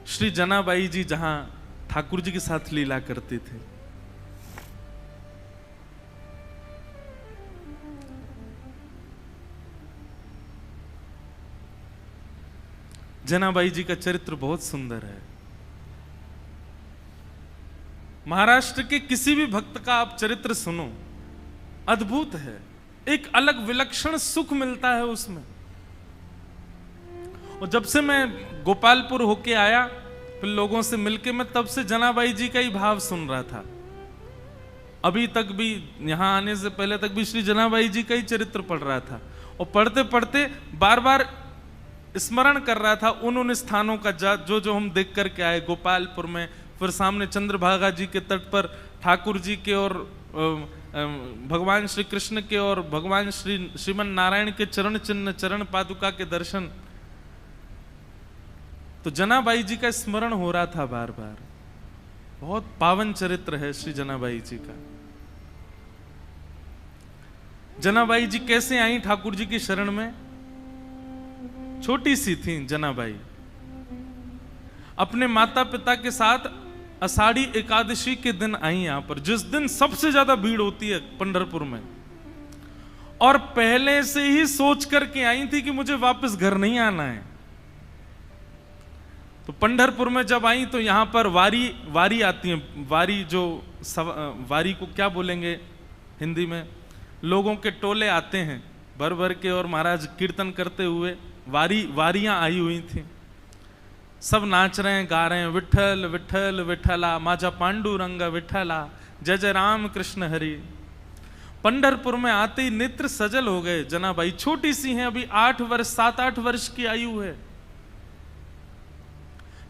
श्री जनाबाई जी जहां ठाकुर जी के साथ लीला करते थे, जनाबाई जी का चरित्र बहुत सुंदर है। महाराष्ट्र के किसी भी भक्त का आप चरित्र सुनो, अद्भुत है, एक अलग विलक्षण सुख मिलता है उसमें। और जब से मैं गोपालपुर होके आया, फिर लोगों से मिलके, मैं तब से जनाबाई जी का ही भाव सुन रहा था। अभी तक भी, यहां आने से पहले तक भी श्री जनाबाई जी का ही चरित्र पढ़ रहा था, और पढ़ते पढ़ते बार बार स्मरण कर रहा था उन स्थानों का जो जो हम देख करके आए गोपालपुर में, फिर सामने चंद्रभागा जी के तट पर ठाकुर जी के और भगवान श्री कृष्ण के और भगवान श्रीमन नारायण के चरण चिन्ह, चरण पादुका के दर्शन। तो जनाबाई जी का स्मरण हो रहा था बार बार। बहुत पावन चरित्र है श्री जनाबाई जी का। जनाबाई जी कैसे आई ठाकुर जी की शरण में? छोटी सी थी जनाबाई, अपने माता पिता के साथ आषाढ़ी एकादशी के दिन आई यहां पर, जिस दिन सबसे ज्यादा भीड़ होती है पंढरपुर में, और पहले से ही सोच करके आई थी कि मुझे वापस घर नहीं आना है। तो पंढरपुर में जब आई तो यहां पर वारी आती है, वारी को क्या बोलेंगे हिंदी में, लोगों के टोले आते हैं भर भर के, और महाराज कीर्तन करते हुए वारियां आई हुई थी। सब नाच रहे हैं, गा रहे हैं, विठल विठल विठला, माजा पांडुरंग विठला, जय जय राम कृष्ण हरि। पंढरपुर में आते ही नेत्र सजल हो गए। जनाबाई छोटी सी हैं, अभी 7-8 वर्ष की आयु है।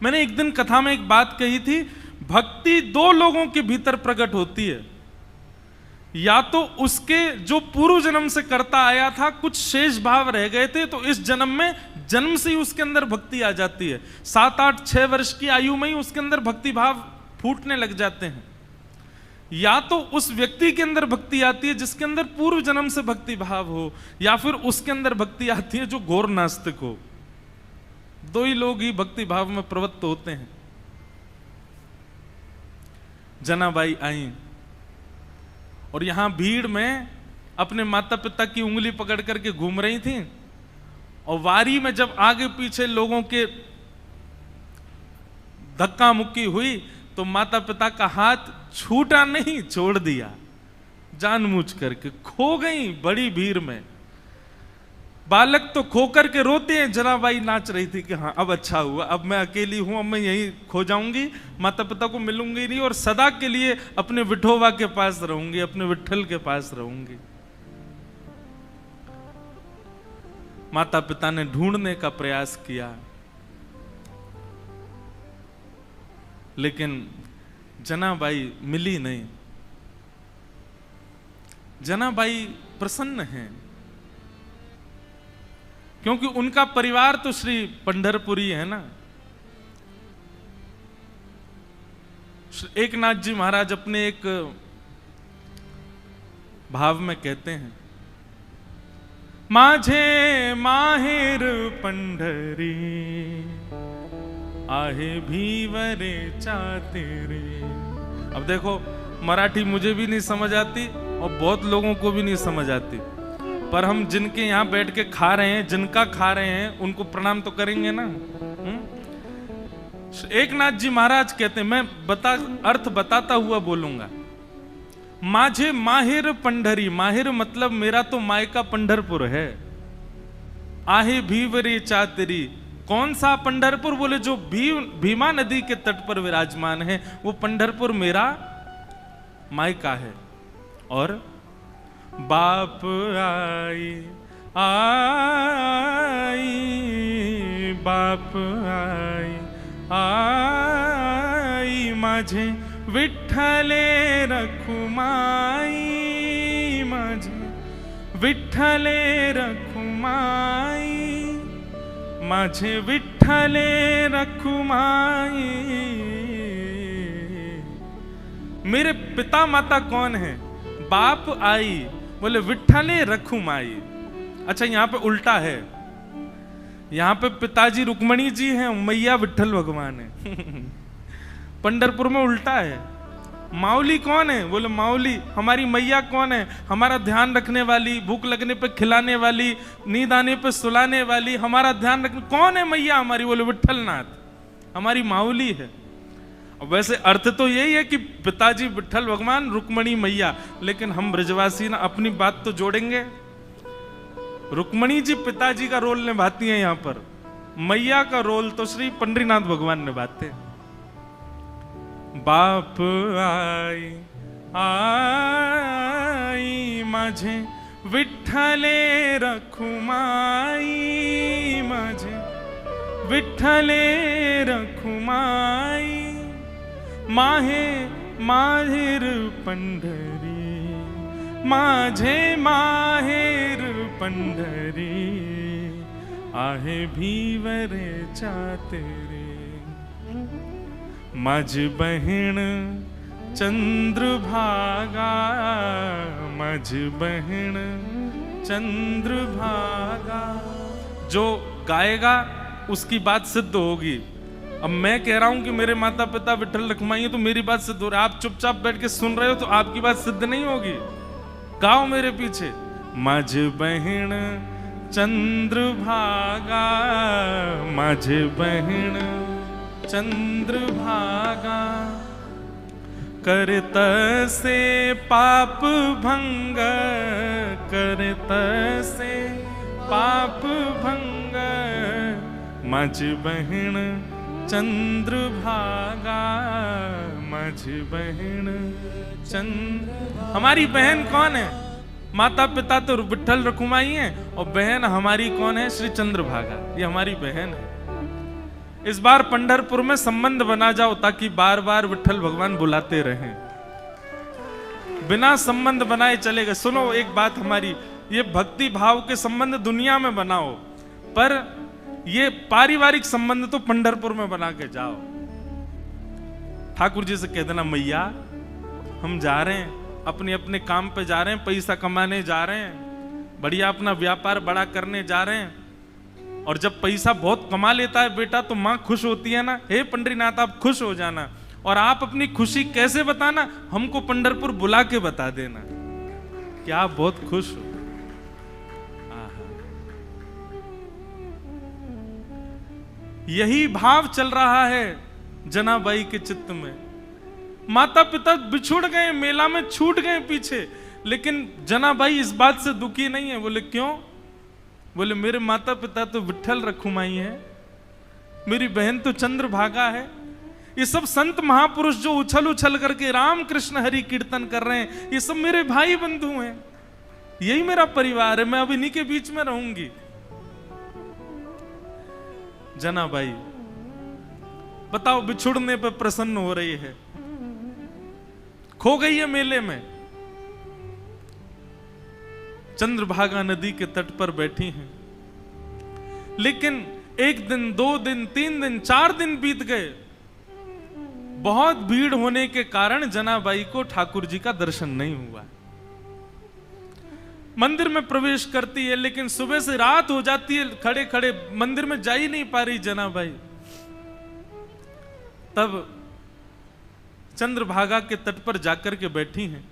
मैंने एक दिन कथा में एक बात कही थी, भक्ति 2 लोगों के भीतर प्रकट होती है, या तो उसके जो पूर्व जन्म से करता आया था, कुछ शेष भाव रह गए थे, तो इस जन्म में जन्म से ही उसके अंदर भक्ति आ जाती है। 7-8-6 वर्ष की आयु में ही उसके अंदर भक्ति भाव फूटने लग जाते हैं। या तो उस व्यक्ति के अंदर भक्ति आती है जिसके अंदर पूर्व जन्म से भक्ति भाव हो, या फिर उसके अंदर भक्ति आती है जो घोर नास्तिक हो। 2 ही लोग ही भक्ति भाव में प्रवृत्त होते हैं। जनाबाई आई और यहां भीड़ में अपने माता पिता की उंगली पकड़ करके घूम रही थी, और वारी में जब आगे पीछे लोगों के धक्का मुक्की हुई तो माता पिता का हाथ छूटा नहीं, छोड़ दिया जानबूझ करके, खो गई बड़ी भीड़ में। बालक तो खो करके रोते हैं, जनाबाई नाच रही थी कि हाँ अब अच्छा हुआ, अब मैं अकेली हूं, अब मैं यहीं खो जाऊंगी, माता पिता को मिलूंगी नहीं, और सदा के लिए अपने विठोबा के पास रहूंगी, अपने विठल के पास रहूंगी। माता पिता ने ढूंढने का प्रयास किया, लेकिन जनाबाई मिली नहीं। जनाबाई प्रसन्न हैं, क्योंकि उनका परिवार तो श्री पंढरपुरी है ना। एकनाथ जी महाराज अपने एक भाव में कहते हैं, माझे माहेर पंढरी आहे भीवरे चातेरे। अब देखो, मराठी मुझे भी नहीं समझ आती और बहुत लोगों को भी नहीं समझ आती, पर हम जिनके यहां बैठ के खा रहे हैं, जिनका खा रहे हैं, उनको प्रणाम तो करेंगे ना। एकनाथ जी महाराज कहते हैं, मैं अर्थ बताता हुआ बोलूंगा, माझे माहिर पंढरी, माहिर मतलब मेरा तो मायका पंढरपुर है, आहे भीवरे चातरी, कौन सा पंढरपुर? बोले जो भीमा नदी के तट पर विराजमान है, वो पंढरपुर मेरा मायका है। और बाप आई आई, बाप आई आई, माझे विठ्ठले रखुमाई, माझे विठ्ठले रखुमाई, माझे विठ्ठले रखुमाई। मेरे पिता माता कौन है? बाप आई, बोले विठ्ठले रखुमाई। अच्छा, यहां पे उल्टा है, यहाँ पे पिताजी रुक्मणी जी हैं, मैया विट्ठल भगवान है। पंढरपुर में उल्टा है। माउली कौन है? बोले माउली हमारी मैया कौन है? हमारा ध्यान रखने वाली, भूख लगने पे खिलाने वाली, नींद आने पे सुलाने वाली, हमारा ध्यान रखने कौन है मैया हमारी? बोले विट्ठलनाथ हमारी माउली है। वैसे अर्थ तो यही है कि पिताजी विट्ठल भगवान, रुक्मणी मैया, लेकिन हम ब्रजवासी ना अपनी बात तो जोड़ेंगे। रुक्मणी जी पिताजी का रोल निभाती हैं, यहाँ पर मैया का रोल तो श्री पंडरीनाथ भगवान निभाते हैं। बाप आई आई माझे विठ्ठले रखुमाई, माझे विठ्ठले रखुमाई, माहे माहेर पंढरी, माझे माहेर पंढरी, आहे भीवरे चातरे, माझ बहन चंद्रभागा, माझ बहन चंद्रभागा। जो गाएगा उसकी बात सिद्ध होगी। अब मैं कह रहा हूं कि मेरे माता पिता विट्ठल रखुमाई तो मेरी बात सिद्ध हो रही है। आप चुपचाप बैठ के सुन रहे हो तो आपकी बात सिद्ध नहीं होगी। गाओ मेरे पीछे। माझ बहन चंद्रभागा, माझ बहन चंद्रभागा, करत से पाप भंग, करत से पाप भंग, माझ बहन चंद्रभागा, माझ बहन चंद्र। हमारी बहन कौन है? माता पिता तो विट्ठल रखुमाई हैं और बहन हमारी कौन है? श्री चंद्रभागा, ये हमारी बहन है। इस बार पंढरपुर में संबंध बना जाओ ताकि बार बार विट्ठल भगवान बुलाते रहें। बिना संबंध बनाए चलेगा। सुनो एक बात हमारी, ये भक्ति भाव के संबंध दुनिया में बनाओ, पर ये पारिवारिक संबंध तो पंढरपुर में बना के जाओ। ठाकुर जी से कह देना मैया हम जा रहे हैं, अपने अपने काम पे जा रहे हैं, पैसा कमाने जा रहे हैं, बढ़िया अपना व्यापार बड़ा करने जा रहे हैं। और जब पैसा बहुत कमा लेता है बेटा तो माँ खुश होती है ना, हे पंडरीनाथ आप खुश हो जाना। और आप अपनी खुशी कैसे बताना? हमको पंढरपुर बुला के बता देना कि आप बहुत खुश हो। यही भाव चल रहा है जनाबाई के चित्त में। माता पिता बिछुड़ गए, मेला में छूट गए पीछे, लेकिन जनाबाई इस बात से दुखी नहीं है। बोले क्यों? बोले मेरे माता पिता तो विट्ठल रखुमाई है, मेरी बहन तो चंद्रभागा है। ये सब संत महापुरुष जो उछल उछल करके राम कृष्ण हरि कीर्तन कर रहे हैं, ये सब मेरे भाई बंधु हैं, यही मेरा परिवार है, मैं अब इन्हीं के बीच में रहूंगी। जनाबाई बताओ बिछुड़ने पे प्रसन्न हो रही है, खो गई है मेले में, चंद्रभागा नदी के तट पर बैठी हैं। लेकिन एक दिन, 2 दिन, 3 दिन, 4 दिन बीत गए। बहुत भीड़ होने के कारण जनाबाई को ठाकुर जी का दर्शन नहीं हुआ। मंदिर में प्रवेश करती है, लेकिन सुबह से रात हो जाती है, खड़े खड़े मंदिर में जा ही नहीं पा रही जनाबाई। तब चंद्रभागा के तट पर जाकर के बैठी हैं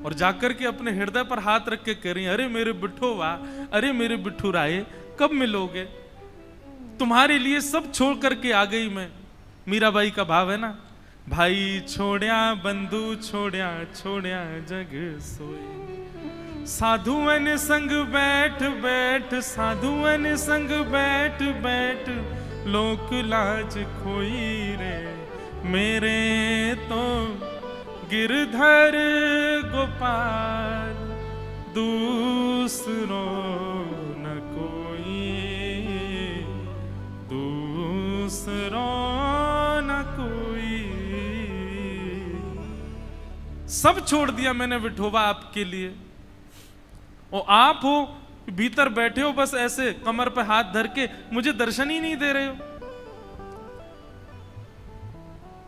और जाकर के अपने हृदय पर हाथ रख के कह रही हैं, अरे मेरे बिट्ठो वाह, अरे मेरे बिट्ठू राये, कब मिलोगे? तुम्हारे लिए सब छोड़ करके आ गई मैं। मीराबाई का भाव है ना, भाई छोड़या बंधु छोड़या, छोड़या जग सोए, साधुअन संग बैठ बैठ, साधुअन संग बैठ बैठ, लोक लाज खोई रे, मेरे तो गिरधर गोपाल दूसरो न कोई, दूसरो न कोई। सब छोड़ दिया मैंने विठोबा आपके लिए, और आप हो भीतर बैठे हो बस ऐसे कमर पे हाथ धर के, मुझे दर्शन ही नहीं दे रहे हो।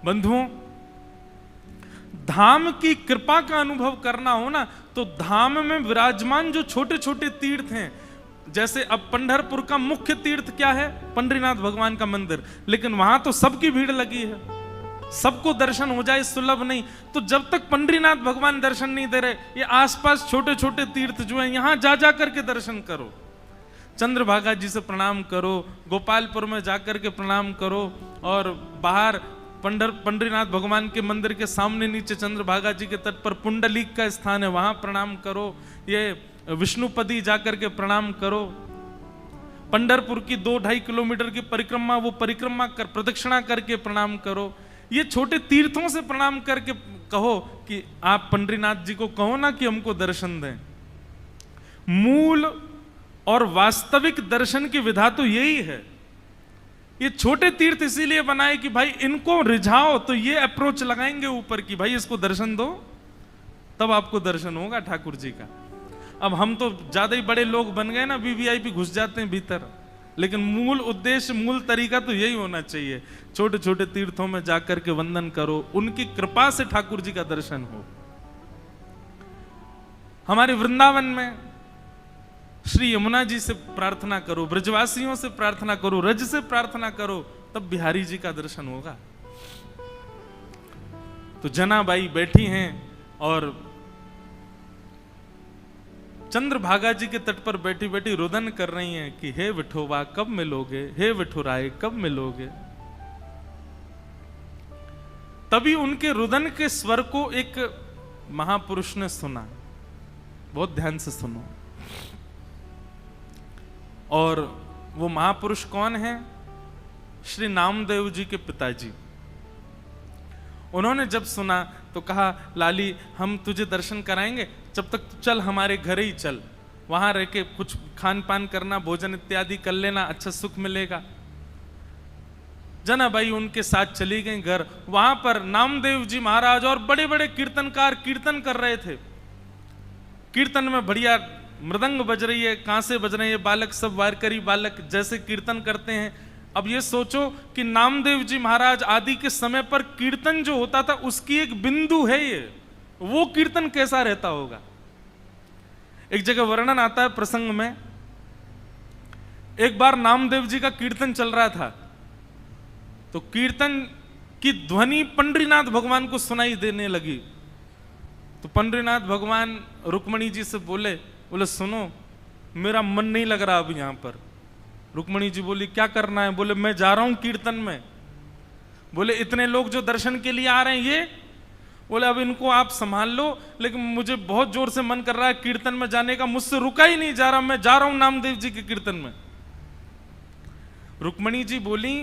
बंधुओं, धाम की कृपा का अनुभव करना हो ना, तो धाम में विराजमान जो छोटे छोटे तीर्थ हैं जैसे अब पंढरपुर का मुख्य तीर्थ क्या है? पंडरीनाथ भगवान का मंदिर, लेकिन वहां तो सबकी भीड़ लगी है, सबको दर्शन हो जाए सुलभ नहीं। तो जब तक पंडरीनाथ भगवान दर्शन नहीं दे रहे, ये आसपास छोटे छोटे तीर्थ जो हैं यहां जा जा करके दर्शन करो। चंद्रभागा जी से प्रणाम करो, गोपालपुर में जाकर के प्रणाम करो, और बाहर पंडरीनाथ भगवान के मंदिर के सामने नीचे चंद्रभागा जी के तट पर पुंडलीक का स्थान है, वहां प्रणाम करो। ये विष्णुपदी जाकर के प्रणाम करो। पंढरपुर की 2-2.5 किलोमीटर की परिक्रमा, वो परिक्रमा कर प्रदक्षिणा करके प्रणाम करो। ये छोटे तीर्थों से प्रणाम करके कहो कि आप पंडरीनाथ जी को कहो ना कि हमको दर्शन दें। मूल और वास्तविक दर्शन की विधा तो यही है। ये छोटे तीर्थ इसीलिए बनाए कि भाई इनको रिझाओ, तो ये अप्रोच लगाएंगे ऊपर की भाई इसको दर्शन दो, तब आपको दर्शन होगा ठाकुर जी का। अब हम तो ज्यादा ही बड़े लोग बन गए ना, वीवीआईपी घुस जाते हैं भीतर, लेकिन मूल उद्देश्य, मूल तरीका तो यही होना चाहिए। छोटे छोटे तीर्थों में जाकर के वंदन करो, उनकी कृपा से ठाकुर जी का दर्शन हो। हमारे वृंदावन में श्री यमुना जी से प्रार्थना करो, ब्रजवासियों से प्रार्थना करो, रज से प्रार्थना करो, तब बिहारी जी का दर्शन होगा। तो जनाबाई बैठी हैं और चंद्रभागा जी के तट पर बैठी बैठी रुदन कर रही हैं कि हे विठोबा कब मिलोगे, हे विठुराय कब मिलोगे। तभी उनके रुदन के स्वर को एक महापुरुष ने सुना। बहुत ध्यान से सुनो। और वो महापुरुष कौन है? श्री नामदेव जी के पिताजी। उन्होंने जब सुना तो कहा, लाली हम तुझे दर्शन कराएंगे, जब तक तू चल हमारे घर ही चल, वहां रह के कुछ खान पान करना, भोजन इत्यादि कर लेना, अच्छा सुख मिलेगा। जनाबाई उनके साथ चली गई घर। वहां पर नामदेव जी महाराज और बड़े बड़े कीर्तनकार कीर्तन कर रहे थे। कीर्तन में बढ़िया मृदंग बज रही है, कांसे बज रहे हैं, बालक सब वारकरी बालक जैसे कीर्तन करते हैं। अब ये सोचो कि नामदेव जी महाराज आदि के समय पर कीर्तन जो होता था उसकी एक बिंदु है ये, वो कीर्तन कैसा रहता होगा। एक जगह वर्णन आता है प्रसंग में, एक बार नामदेव जी का कीर्तन चल रहा था, तो कीर्तन की ध्वनि पंडरीनाथ भगवान को सुनाई देने लगी। तो पंडरीनाथ भगवान रुक्मणी जी से बोले सुनो मेरा मन नहीं लग रहा अब यहां पर। रुक्मणी जी बोली क्या करना है? बोले मैं जा रहा हूं कीर्तन में। बोले इतने लोग जो दर्शन के लिए आ रहे हैं ये? बोले अब इनको आप संभाल लो, लेकिन मुझे बहुत जोर से मन कर रहा है कीर्तन में जाने का, मुझसे रुका ही नहीं जा रहा, मैं जा रहा हूं नामदेव जी के कीर्तन में। रुक्मणी जी बोली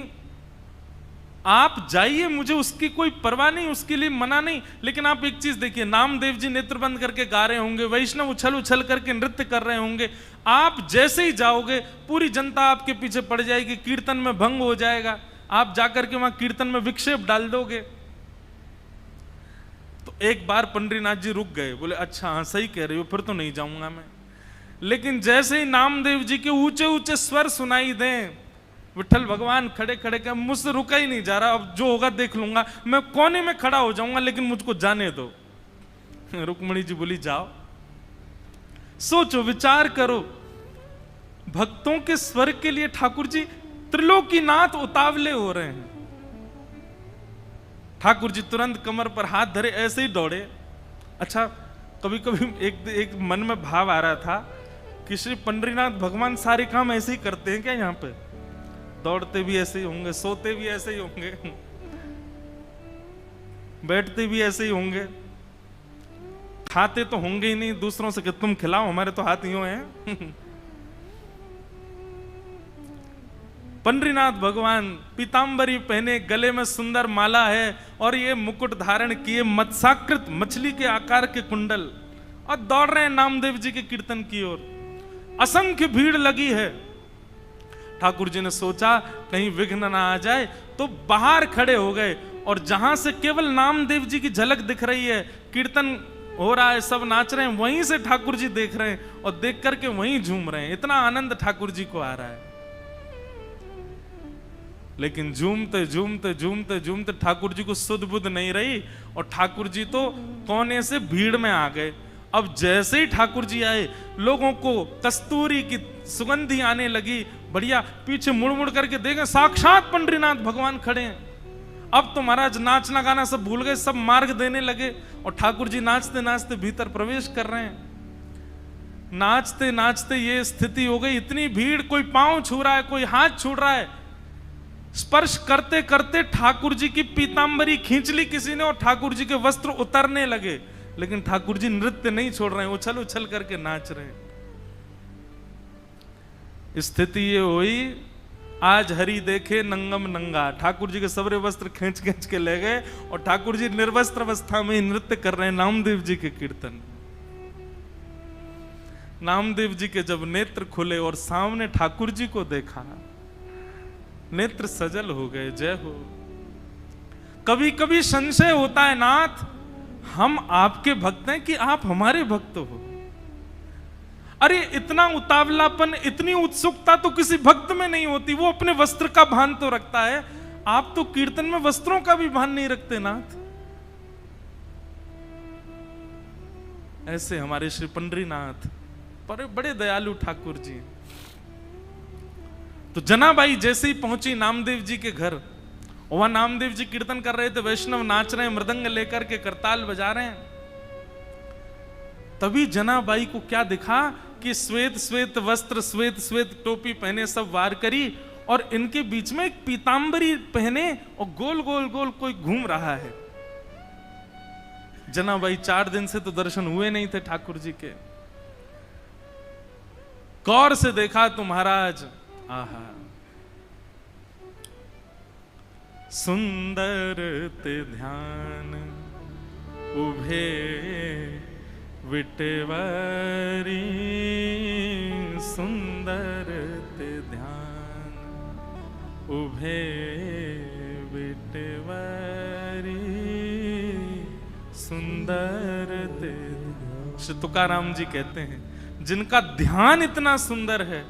आप जाइए, मुझे उसकी कोई परवाह नहीं, उसके लिए मना नहीं, लेकिन आप एक चीज देखिए, नामदेव जी नेत्र बंद करके गा रहे होंगे, वैष्णव उछल उछल करके नृत्य कर रहे होंगे, आप जैसे ही जाओगे पूरी जनता आपके पीछे पड़ जाएगी, कीर्तन में भंग हो जाएगा, आप जाकर के वहां कीर्तन में विक्षेप डाल दोगे। तो एक बार पंडरीनाथ जी रुक गए, बोले अच्छा हाँ सही कह रहे हो, फिर तो नहीं जाऊंगा मैं। लेकिन जैसे ही नामदेव जी के ऊंचे ऊंचे स्वर सुनाई दें, विठल भगवान खड़े खड़े के मुझसे रुका ही नहीं जा रहा, अब जो होगा देख लूंगा, मैं कोने में खड़ा हो जाऊंगा, लेकिन मुझको जाने दो। रुक्मणी जी बोली जाओ। सोचो विचार करो, भक्तों के स्वर के लिए ठाकुर जी त्रिलोकीनाथ उतावले हो रहे हैं। ठाकुर जी तुरंत कमर पर हाथ धरे ऐसे ही दौड़े। अच्छा कभी कभी एक मन में भाव आ रहा था कि श्री पंडरीनाथ भगवान सारे काम ऐसे ही करते हैं क्या? यहाँ पे दौड़ते भी ऐसे ही होंगे, सोते भी ऐसे ही होंगे, बैठते भी ऐसे ही होंगे, खाते तो होंगे ही नहीं दूसरों से कि तुम खिलाओ, हमारे तो हाथ यूं हैं। पंडरीनाथ भगवान पीतांबरी पहने, गले में सुंदर माला है और ये मुकुट धारण किए, मत्स्याकृत मछली के आकार के कुंडल, और दौड़ रहे हैं नामदेव जी के कीर्तन की ओर। असंख्य भीड़ लगी है। ठाकुर जी ने सोचा कहीं विघ्न ना आ जाए, तो बाहर खड़े हो गए, और जहां से केवल नामदेव जी की झलक दिख रही है, कीर्तन हो रहा है, सब नाच रहे हैं, वहीं से ठाकुर जी देख रहे हैं और देख करके वहीं झूम रहे हैं। इतना आनंद ठाकुर जी को आ रहा है। लेकिन झूमते झूमते झूमते झूमते ठाकुर जी को सुध बुध नहीं रही, और ठाकुर जी तो कोने से भीड़ में आ गए। अब जैसे ही ठाकुर जी आए, लोगों को कस्तूरी की सुगंधी आने लगी, बढ़िया। पीछे मुड़ मुड़ करके देखें, साक्षात पंडरीनाथ भगवान खड़े हैं। अब तो महाराज नाचना गाना सब भूल गए, सब मार्ग देने लगे और ठाकुर जी नाचते नाचते भीतर प्रवेश कर रहे हैं। नाचते नाचते ये स्थिति हो गई, इतनी भीड़, कोई पांव छू रहा है, कोई हाथ छू रहा है। स्पर्श करते करते ठाकुर जी की पीतांबरी खींच ली किसी ने और ठाकुर जी के वस्त्र उतरने लगे, लेकिन ठाकुर जी नृत्य नहीं छोड़ रहे हैं, उछल उछल करके नाच रहे हैं। स्थिति ये हुई, आज हरि देखे नंगम नंगा, ठाकुर जी के सबरे वस्त्र खींच खींच के ले गए और ठाकुर जी निर्वस्त्र अवस्था में ही नृत्य कर रहे हैं नामदेव जी के कीर्तन। नामदेव जी के जब नेत्र खुले और सामने ठाकुर जी को देखा, नेत्र सजल हो गए। जय हो। कभी कभी संशय होता है, नाथ हम आपके भक्त हैं कि आप हमारे भक्त हो। अरे इतना उतावलापन, इतनी उत्सुकता तो किसी भक्त में नहीं होती। वो अपने वस्त्र का भान तो रखता है, आप तो कीर्तन में वस्त्रों का भी भान नहीं रखते नाथ। ऐसे हमारे श्री पंडरीनाथ बड़े दयालु ठाकुर जी। तो जनाबाई जैसे ही पहुंची नामदेव जी के घर, वहां नामदेव जी कीर्तन कर रहे थे, वैष्णव नाच रहे हैं, मृदंग लेकर के करताल बजा रहे हैं। तभी जनाबाई को क्या दिखा कि श्वेत श्वेत वस्त्र, श्वेत श्वेत टोपी पहने, सब वार करी और इनके बीच में एक पीतांबरी पहने और गोल गोल गोल कोई घूम रहा है। जनाबाई 4 दिन से तो दर्शन हुए नहीं थे ठाकुर जी के। गौर से देखा तो महाराज, आहा, सुंदर ते ध्यान उभे विटवारी, सुंदर ते ध्यान उभे विटवारी, सुंदर ते। श्री तुकाराम जी कहते हैं, जिनका ध्यान इतना सुंदर है,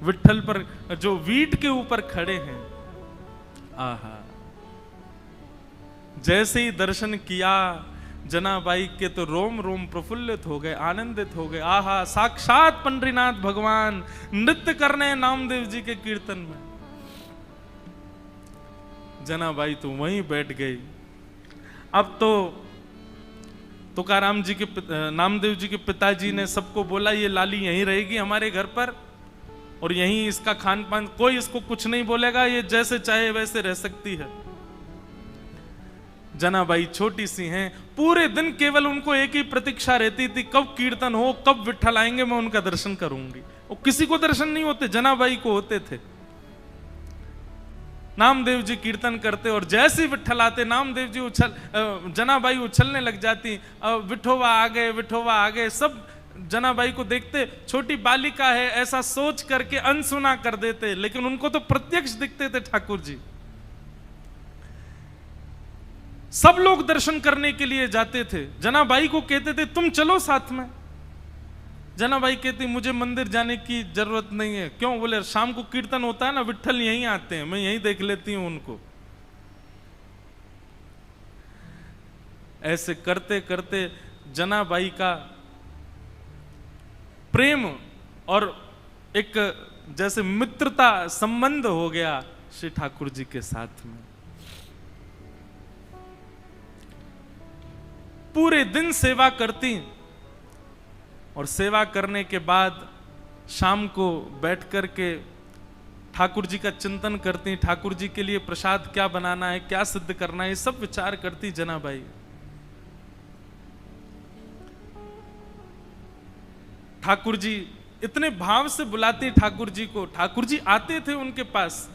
विठ्ठल पर जो वीट के ऊपर खड़े हैं, आहा। जैसे ही दर्शन किया जनाबाई के तो रोम रोम प्रफुल्लित हो गए, आनंदित हो गए। आहा, साक्षात पंडरीनाथ भगवान नृत्य करने नामदेव जी के कीर्तन में। जनाबाई तो वहीं बैठ गई। अब तो तुकाराम जी के नामदेव जी के पिताजी ने सबको बोला, ये लाली यहीं रहेगी हमारे घर पर और यहीं इसका खान पान, कोई इसको कुछ नहीं बोलेगा, ये जैसे चाहे वैसे रह सकती है। जनाबाई छोटी सी हैं, पूरे दिन केवल उनको एक ही प्रतीक्षा रहती थी, कब कीर्तन हो, कब विठ्ठल आएंगे, मैं उनका दर्शन करूंगी। और किसी को दर्शन नहीं होते, जनाबाई को होते थे। नामदेव जी कीर्तन करते और जैसे विठ्ठल आते, नामदेव जी जनाबाई उछलने लग जाती, विठोवा आ गए, विठोवा आ गए। सब जनाबाई को देखते, छोटी बालिका है ऐसा सोच करके अनसुना कर देते, लेकिन उनको तो प्रत्यक्ष दिखते थे ठाकुर जी। सब लोग दर्शन करने के लिए जाते थे, जनाबाई को कहते थे तुम चलो साथ में। जनाबाई कहती मुझे मंदिर जाने की जरूरत नहीं है। क्यों? बोले शाम को कीर्तन होता है ना, विठ्ठल यहीं आते हैं, मैं यहीं देख लेती हूं उनको। ऐसे करते करते जनाबाई का प्रेम और एक जैसे मित्रता संबंध हो गया श्री ठाकुर जी के साथ में। पूरे दिन सेवा करती और सेवा करने के बाद शाम को बैठ कर के ठाकुर जी का चिंतन करती, ठाकुर जी के लिए प्रसाद क्या बनाना है, क्या सिद्ध करना है, ये सब विचार करती जनाबाई। ठाकुर जी इतने भाव से बुलाते ठाकुर जी को, ठाकुर जी आते थे उनके पास।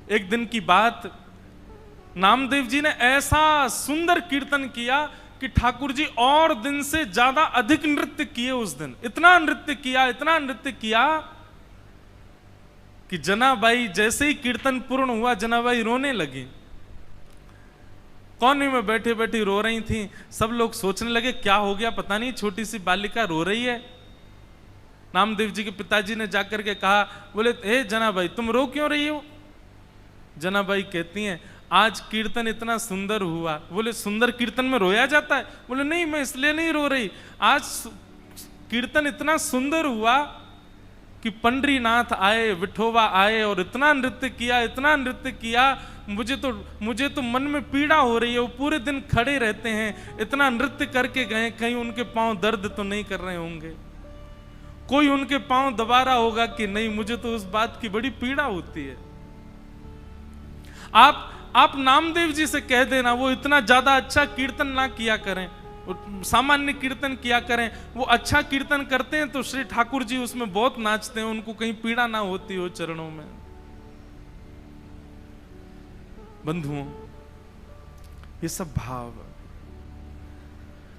एक दिन की बात, नामदेव जी ने ऐसा सुंदर कीर्तन किया कि ठाकुर जी और दिन से ज्यादा अधिक नृत्य किए उस दिन। इतना नृत्य किया कि जनाबाई जैसे ही कीर्तन पूर्ण हुआ, जनाबाई रोने लगी। कोने में बैठे बैठे रो रही थी। सब लोग सोचने लगे क्या हो गया, पता नहीं छोटी सी बालिका रो रही है। नामदेव जी के पिताजी ने जाकर के कहा, बोले हे जनाबाई तुम रो क्यों रही हो? जनाबाई कहती हैं आज कीर्तन इतना सुंदर हुआ। बोले सुंदर कीर्तन में रोया जाता है? बोले नहीं, मैं इसलिए नहीं रो रही, आज कीर्तन इतना सुंदर हुआ कि पंडरीनाथ आए, विठोबा आए और इतना नृत्य किया, इतना नृत्य किया, मुझे तो मन में पीड़ा हो रही है। वो पूरे दिन खड़े रहते हैं, इतना नृत्य करके गए, कहीं उनके पांव दर्द तो नहीं कर रहे होंगे, कोई उनके पांव दबा रहा होगा कि नहीं? मुझे तो उस बात की बड़ी पीड़ा होती है। आप नामदेव जी से कह देना वो इतना ज्यादा अच्छा कीर्तन ना किया करें, सामान्य कीर्तन किया करें। वो अच्छा कीर्तन करते हैं तो श्री ठाकुर जी उसमें बहुत नाचते हैं, उनको कहीं पीड़ा ना होती हो चरणों में। बंधुओं, ये सब भाव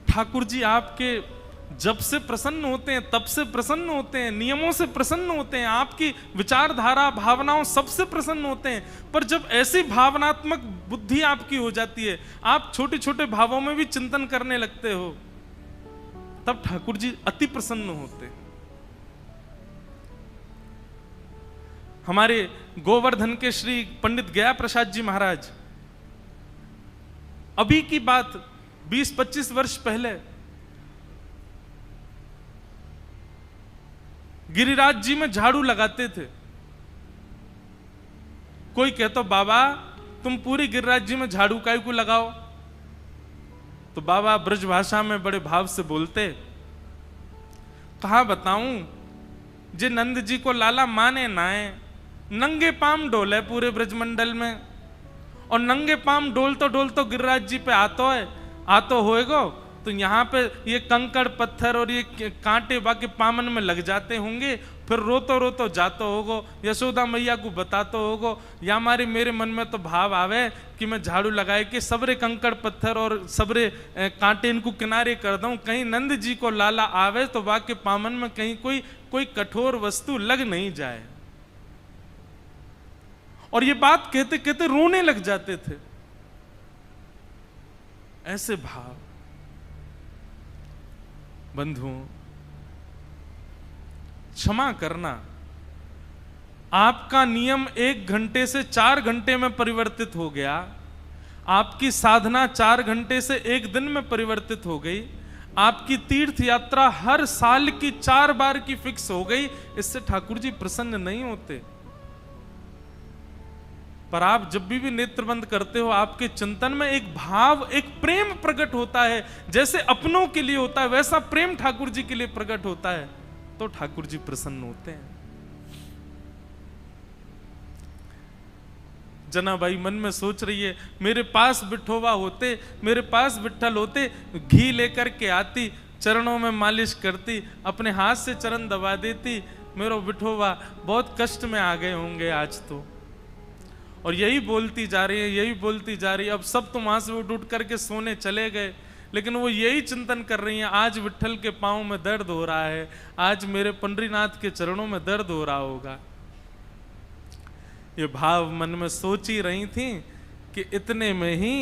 ठाकुर जी आपके जब से प्रसन्न होते हैं तब से प्रसन्न होते हैं, नियमों से प्रसन्न होते हैं, आपकी विचारधारा भावनाओं सबसे प्रसन्न होते हैं। पर जब ऐसी भावनात्मक बुद्धि आपकी हो जाती है, आप छोटे छोटे भावों में भी चिंतन करने लगते हो, तब ठाकुर जी अति प्रसन्न होते हैं। हमारे गोवर्धन के श्री पंडित गया प्रसाद जी महाराज, अभी की बात 20-25 वर्ष पहले गिरिराज जी में झाड़ू लगाते थे। कोई कहता बाबा तुम पूरी गिरिराज जी में झाड़ू काहे को लगाओ? तो बाबा ब्रज भाषा में बड़े भाव से बोलते, कहा बताऊं, जे नंद जी को लाला माने नाए, नंगे पाम डोले पूरे ब्रजमंडल में, और नंगे पाम डोलतो गिरिराज जी पे आतो होएगो, तो यहाँ पे ये कंकड़ पत्थर और ये कांटे बाकी पामन में लग जाते होंगे, फिर रोतो जातो होगो, यशोदा मैया को बतातो होगो, या मेरे मन में तो भाव आवे कि मैं झाड़ू लगाए कि सबरे कंकड़ पत्थर और सबरे कांटे इनको किनारे कर दूं, कहीं नंद जी को लाला आवे तो बाकी पामन में कहीं कोई कठोर वस्तु लग नहीं जाए। और ये बात कहते कहते रोने लग जाते थे। ऐसे भाव बंधुओं, क्षमा करना, आपका नियम 1 घंटे से 4 घंटे में परिवर्तित हो गया, आपकी साधना 4 घंटे से 1 दिन में परिवर्तित हो गई, आपकी तीर्थ यात्रा हर साल की 4 बार की फिक्स हो गई, इससे ठाकुर जी प्रसन्न नहीं होते। पर आप जब भी नेत्र बंद करते हो, आपके चिंतन में एक भाव, एक प्रेम प्रकट होता है। जैसे अपनों के लिए होता है वैसा प्रेम ठाकुर जी के लिए प्रकट होता है, तो ठाकुर जी प्रसन्न होते हैं। जनाबाई मन में सोच रही है, मेरे पास विठोबा होते, मेरे पास विठ्ठल होते, घी लेकर के आती, चरणों में मालिश करती, अपने हाथ से चरण दबा देती, मेरा विठोबा बहुत कष्ट में आ गए होंगे आज तो। और यही बोलती जा रही है, यही बोलती जा रही है। अब सब तो वहां से उठ करके सोने चले गए, लेकिन वो यही चिंतन कर रही हैं, आज विठ्ठल के पांव में दर्द हो रहा है, आज मेरे पंडरीनाथ के चरणों में दर्द हो रहा होगा। ये भाव मन में सोच ही रही थी कि इतने में ही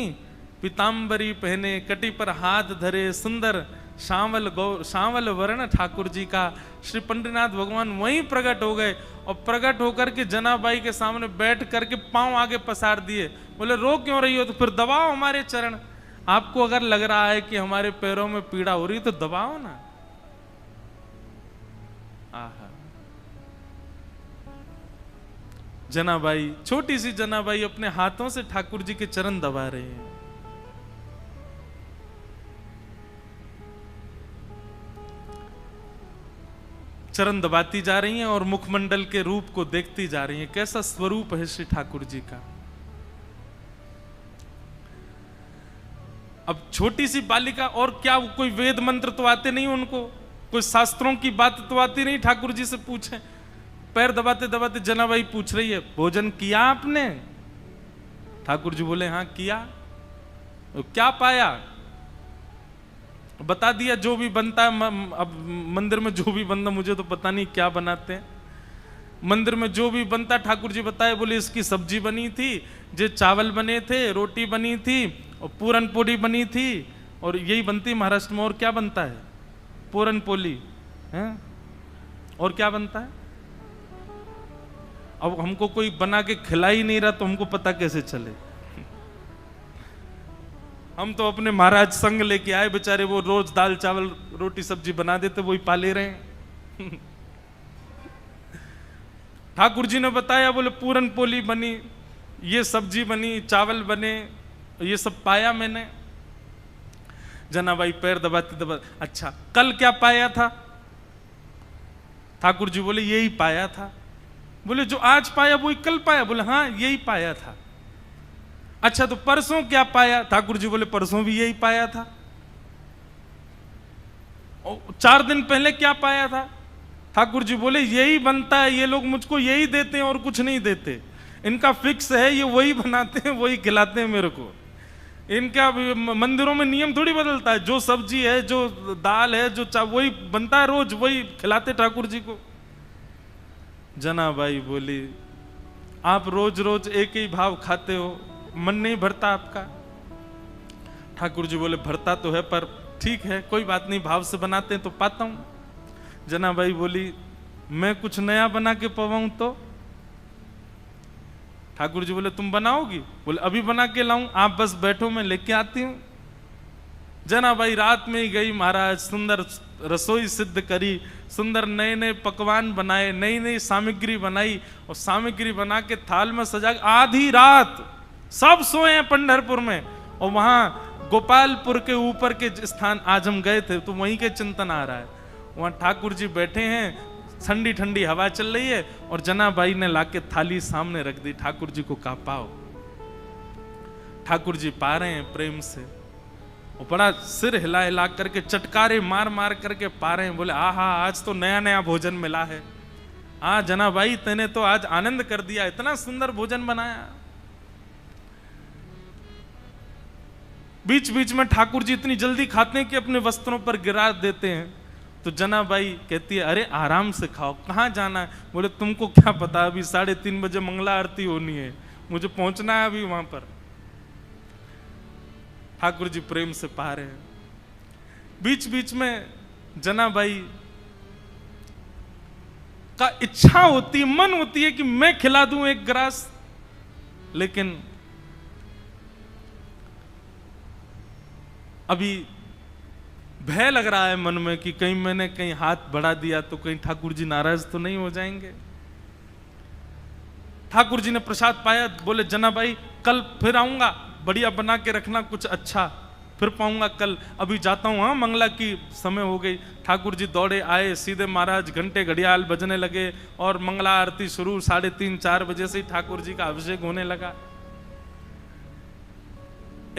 पीताम्बरी पहने, कटी पर हाथ धरे, सुंदर सांवल वर्ण ठाकुर जी का श्री पंडरीनाथ भगवान वहीं प्रकट हो गए, और प्रकट होकर के जनाबाई के सामने बैठ करके पांव आगे पसार दिए। बोले रो क्यों रही हो? तो फिर दबाओ हमारे चरण। आपको अगर लग रहा है कि हमारे पैरों में पीड़ा हो रही तो दबाओ ना। आहा, जनाबाई, छोटी सी जनाबाई अपने हाथों से ठाकुर जी के चरण दबा रहे हैं। चरण दबाती जा रही हैं और मुखमंडल के रूप को देखती जा रही हैं, कैसा स्वरूप है श्री ठाकुर जी का। अब छोटी सी बालिका, और क्या कोई वेद मंत्र तो आते नहीं उनको, कोई शास्त्रों की बात तो आती नहीं, ठाकुर जी से पूछें। पैर दबाते दबाते जनाबाई पूछ रही है, भोजन किया आपने? ठाकुर जी बोले हाँ किया। तो क्या पाया? बता दिया जो भी बनता है। अब मंदिर में जो भी बनता, मुझे तो पता नहीं क्या बनाते हैं, मंदिर में जो भी बनता ठाकुर जी बताए। बोले इसकी सब्जी बनी थी, जे चावल बने थे, रोटी बनी थी और पूरन पोली बनी थी, और यही बनती महाराष्ट्र में। और क्या बनता है? पूरन पोली है। और क्या बनता है? अब हमको कोई बना के खिला ही नहीं रहा तो हमको पता कैसे चले। हम तो अपने महाराज संग लेके आए, बेचारे वो रोज दाल चावल रोटी सब्जी बना देते, वही पाले रहे हैं। ठाकुर जी ने बताया, बोले पूरन पोली बनी, ये सब्जी बनी, चावल बने, ये सब पाया मैंने। जनाबाई पैर दबाते दबाते, अच्छा कल क्या पाया था? ठाकुर जी बोले यही पाया था। बोले जो आज पाया वही कल पाया? बोले हाँ यही पाया था। अच्छा तो परसों क्या पाया? ठाकुर जी बोले परसों भी यही पाया था। और 4 दिन पहले क्या पाया था? ठाकुर जी बोले यही बनता है, ये लोग मुझको यही देते हैं और कुछ नहीं देते, इनका फिक्स है, ये वही बनाते हैं वही खिलाते हैं मेरे को। इनका मंदिरों में नियम थोड़ी बदलता है, जो सब्जी है जो दाल है जो वही बनता है, रोज वही खिलाते ठाकुर जी को। जनाबाई बोली आप रोज रोज एक ही भाव खाते हो, मन नहीं भरता आपका? ठाकुर जी बोले भरता तो है, पर ठीक है कोई बात नहीं, भाव से बनाते हैं तो पाता हूं। जनाबाई बोली मैं कुछ नया बना के पवाऊं तो? ठाकुर जी बोले तुम बनाओगी? बोले अभी बना के लाऊं, आप बस बैठो मैं लेके आती हूं। जनाबाई रात में ही गई, महाराज सुंदर रसोई सिद्ध करी, सुंदर नए नए पकवान बनाए, नई नई सामग्री बनाई और सामग्री बना के थाल में सजा। आधी रात सब सोए हैं पंढरपुर में, और वहां गोपालपुर के ऊपर के स्थान आज हम गए थे तो वहीं के चिंतन आ रहा है, वहां ठाकुर जी बैठे हैं, ठंडी ठंडी हवा चल रही है और जनाबाई ने लाके थाली सामने रख दी। ठाकुर जी को कहा पाओ। ठाकुर जी पा रहे हैं प्रेम से, और बड़ा सिर हिला हिला करके चटकारे मार मार करके पा रहे हैं। बोले आहा आज तो नया नया भोजन मिला है। जनाबाई तेने तो आज आनंद कर दिया, इतना सुंदर भोजन बनाया। बीच बीच में ठाकुर जी इतनी जल्दी खाते हैं कि अपने वस्त्रों पर गिरा देते हैं। तो जनाबाई कहती है अरे आराम से खाओ, कहाँ जाना है? बोले तुमको क्या पता, अभी 3:30 बजे मंगला आरती होनी है, मुझे पहुंचना है अभी वहां पर। ठाकुर जी प्रेम से पा रहे हैं। बीच बीच में जनाबाई का इच्छा होती है, मन होती है कि मैं खिला दूं एक ग्रास, लेकिन अभी भय लग रहा है मन में कि कहीं मैंने कहीं हाथ बढ़ा दिया तो कहीं ठाकुर जी नाराज तो नहीं हो जाएंगे। ठाकुर जी ने प्रसाद पाया, बोले जनाबाई कल फिर आऊंगा, बढ़िया बना के रखना कुछ अच्छा, फिर पाऊंगा कल, अभी जाता हूं, हाँ मंगला की समय हो गई। ठाकुर जी दौड़े आए, सीधे महाराज घंटे घड़ियाल बजने लगे और मंगला आरती शुरू। 3:30-4 बजे से ही ठाकुर जी का अभिषेक होने लगा।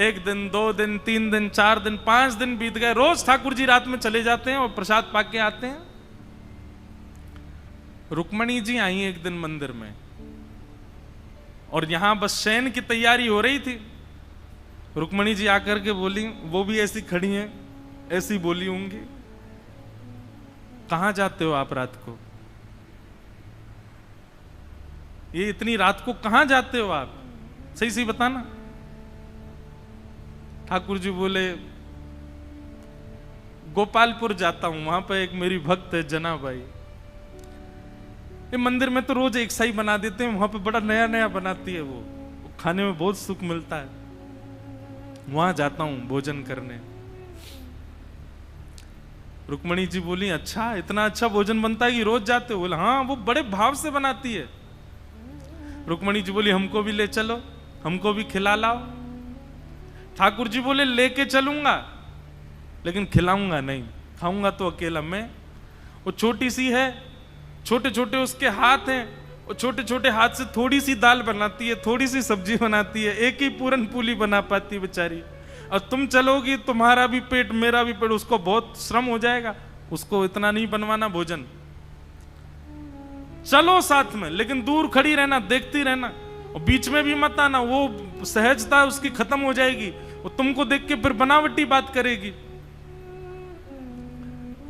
1 दिन 2 दिन 3 दिन 4 दिन 5 दिन बीत गए। रोज ठाकुर जी रात में चले जाते हैं और प्रसाद पाके आते हैं। रुक्मणी जी आई एक दिन मंदिर में, और यहां बस शयन की तैयारी हो रही थी। रुक्मणी जी आकर के बोली, वो भी ऐसी खड़ी हैं, ऐसी बोली होंगी, कहां जाते हो आप रात को? ये इतनी रात को कहां जाते हो आप, सही सही बताना। ठाकुर जी बोले गोपालपुर जाता हूं, वहां पर एक मेरी भक्त है जनाबाई, ये मंदिर में तो रोज एक सा ही बना देते हैं, वहां पे बड़ा नया नया बनाती है, वो खाने में बहुत सुख मिलता है, वहां जाता हूं भोजन करने। रुक्मणी जी बोली अच्छा इतना अच्छा भोजन बनता है कि रोज जाते हो? बोले हाँ, वो बड़े भाव से बनाती है। रुक्मणी जी बोली हमको भी ले चलो, हमको भी खिला लाओ। ठाकुर जी बोले लेके चलूंगा लेकिन खिलाऊंगा नहीं, खाऊंगा तो अकेला मैं। वो छोटी सी है, छोटे छोटे उसके हाथ हैं, वो छोटे छोटे हाथ से थोड़ी सी दाल बनाती है, थोड़ी सी सब्जी बनाती है, एक ही पूरन पूली बना पाती है बेचारी। और तुम चलोगी तुम्हारा भी पेट मेरा भी पेट, उसको बहुत श्रम हो जाएगा, उसको इतना नहीं बनवाना भोजन। चलो साथ में, लेकिन दूर खड़ी रहना, देखती रहना, और बीच में भी मत आना, वो सहजता उसकी खत्म हो जाएगी, वो तुमको देख के फिर बनावटी बात करेगी।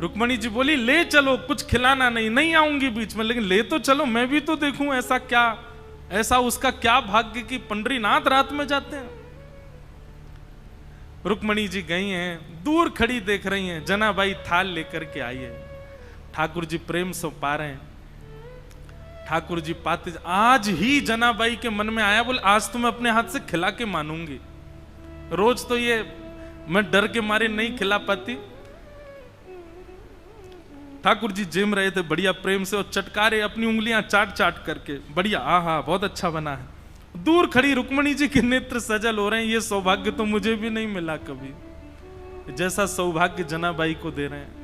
रुक्मणी जी बोली ले चलो, कुछ खिलाना नहीं, नहीं आऊंगी बीच में, लेकिन ले तो चलो, मैं भी तो देखूं ऐसा क्या, ऐसा उसका क्या भाग्य कि पंडरीनाथ रात में जाते हैं। रुक्मणी जी गई हैं, दूर खड़ी देख रही हैं, जनाबाई थाल लेकर के आई है, ठाकुर जी प्रेम से पा रहे हैं। ठाकुर जी पाते, आज ही जनाबाई के मन में आया, बोले आज तो मैं अपने हाथ से खिला के मानूंगी। रोज तो ये मैं डर के मारे नहीं खिला पाती। ठाकुर जी जिम रहे थे बढ़िया प्रेम से, और चटकारे अपनी उंगलियां चाट चाट करके बढ़िया, आहा बहुत अच्छा बना है। दूर खड़ी रुक्मणी जी के नेत्र सजल हो रहे हैं। ये सौभाग्य तो मुझे भी नहीं मिला कभी, जैसा सौभाग्य जनाबाई को दे रहे हैं।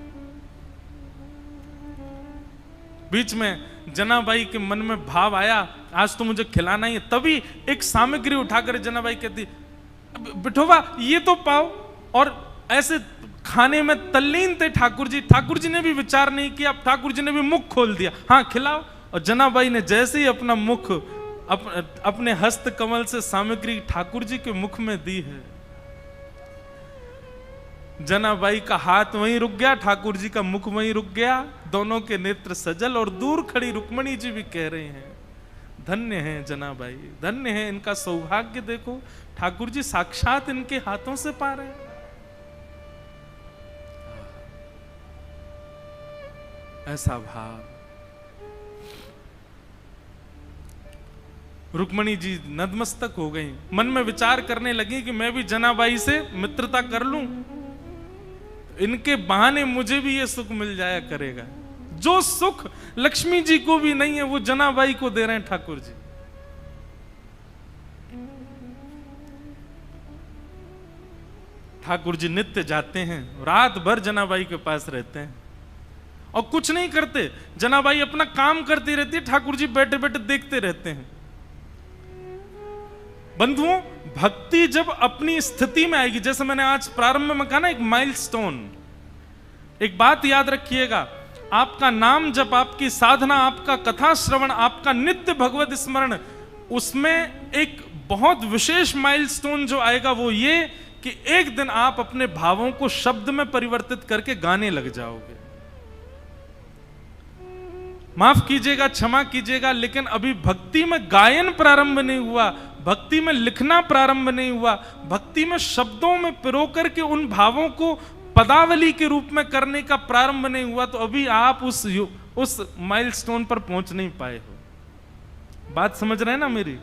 बीच में जनाबाई के मन में भाव आया, आज तो मुझे खिलाना ही है। तभी एक सामग्री उठाकर जनाबाई कहती, बिठोबा ये तो पाओ। और ऐसे खाने में तल्लीन थे ठाकुर जी। ठाकुर जी ने भी विचार नहीं किया, ठाकुर जी ने भी मुख खोल दिया, हाँ खिलाओ। और जनाबाई ने जैसे ही अपना मुख अपने हस्त कमल से सामग्री ठाकुर जी के मुख में दी है, जनाबाई का हाथ वहीं रुक गया, ठाकुर जी का मुख वहीं रुक गया, दोनों के नेत्र सजल। और दूर खड़ी रुक्मणी जी भी कह रहे हैं, धन्य है जनाबाई, धन्य है, इनका सौभाग्य देखो, ठाकुर जी साक्षात इनके हाथों से पा रहे हैं। ऐसा भाव। रुक्मणी जी नतमस्तक हो गई, मन में विचार करने लगी कि मैं भी जनाबाई से मित्रता कर लूं, इनके बहाने मुझे भी ये सुख मिल जाया करेगा। जो सुख लक्ष्मी जी को भी नहीं है वो जनाबाई को दे रहे हैं ठाकुर जी। ठाकुर जी नित्य जाते हैं, रात भर जनाबाई के पास रहते हैं और कुछ नहीं करते। जनाबाई अपना काम करती रहती है, ठाकुर जी बैठे बैठे देखते रहते हैं। बंधुओं, भक्ति जब अपनी स्थिति में आएगी, जैसे मैंने आज प्रारंभ में कहा ना, एक माइलस्टोन, एक बात याद रखिएगा, आपका नाम जब, आपकी साधना, आपका कथा श्रवण, आपका नित्य भगवत स्मरण, उसमें एक बहुत विशेष माइलस्टोन जो आएगा वो ये कि एक दिन आप अपने भावों को शब्द में परिवर्तित करके गाने लग जाओगे। माफ कीजिएगा, क्षमा कीजिएगा, लेकिन अभी भक्ति में गायन प्रारंभ नहीं हुआ, भक्ति में लिखना प्रारंभ नहीं हुआ, भक्ति में शब्दों में पिरो करके उन भावों को पदावली के रूप में करने का प्रारंभ नहीं हुआ, तो अभी आप उस माइलस्टोन पर पहुंच नहीं पाए हो। बात समझ रहे हैं ना मेरी?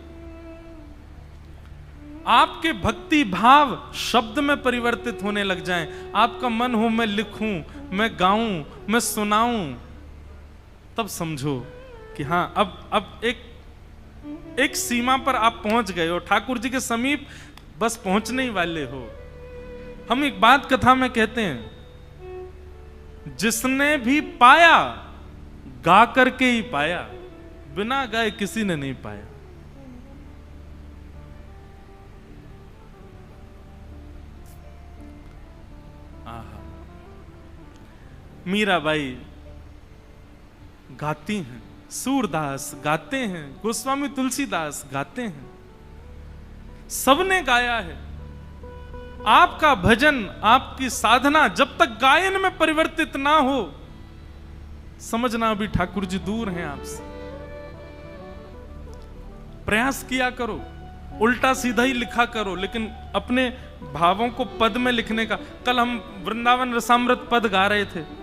आपके भक्ति भाव शब्द में परिवर्तित होने लग जाएं, आपका मन हो मैं लिखूं, मैं गाऊं, मैं सुनाऊं, तब समझो कि हाँ अब एक सीमा पर आप पहुंच गए हो, ठाकुर जी के समीप बस पहुंचने ही वाले हो। हम एक बात कथा में कहते हैं, जिसने भी पाया गा करके ही पाया, बिना गाए किसी ने नहीं पाया। मीराबाई गाती हैं, सूरदास गाते हैं, गोस्वामी तुलसीदास गाते हैं, सबने गाया है। आपका भजन, आपकी साधना जब तक गायन में परिवर्तित ना हो, समझना अभी ठाकुर जी दूर हैं आपसे। प्रयास किया करो, उल्टा सीधा ही लिखा करो, लेकिन अपने भावों को पद में लिखने का। कल हम वृंदावन रसामृत पद गा रहे थे,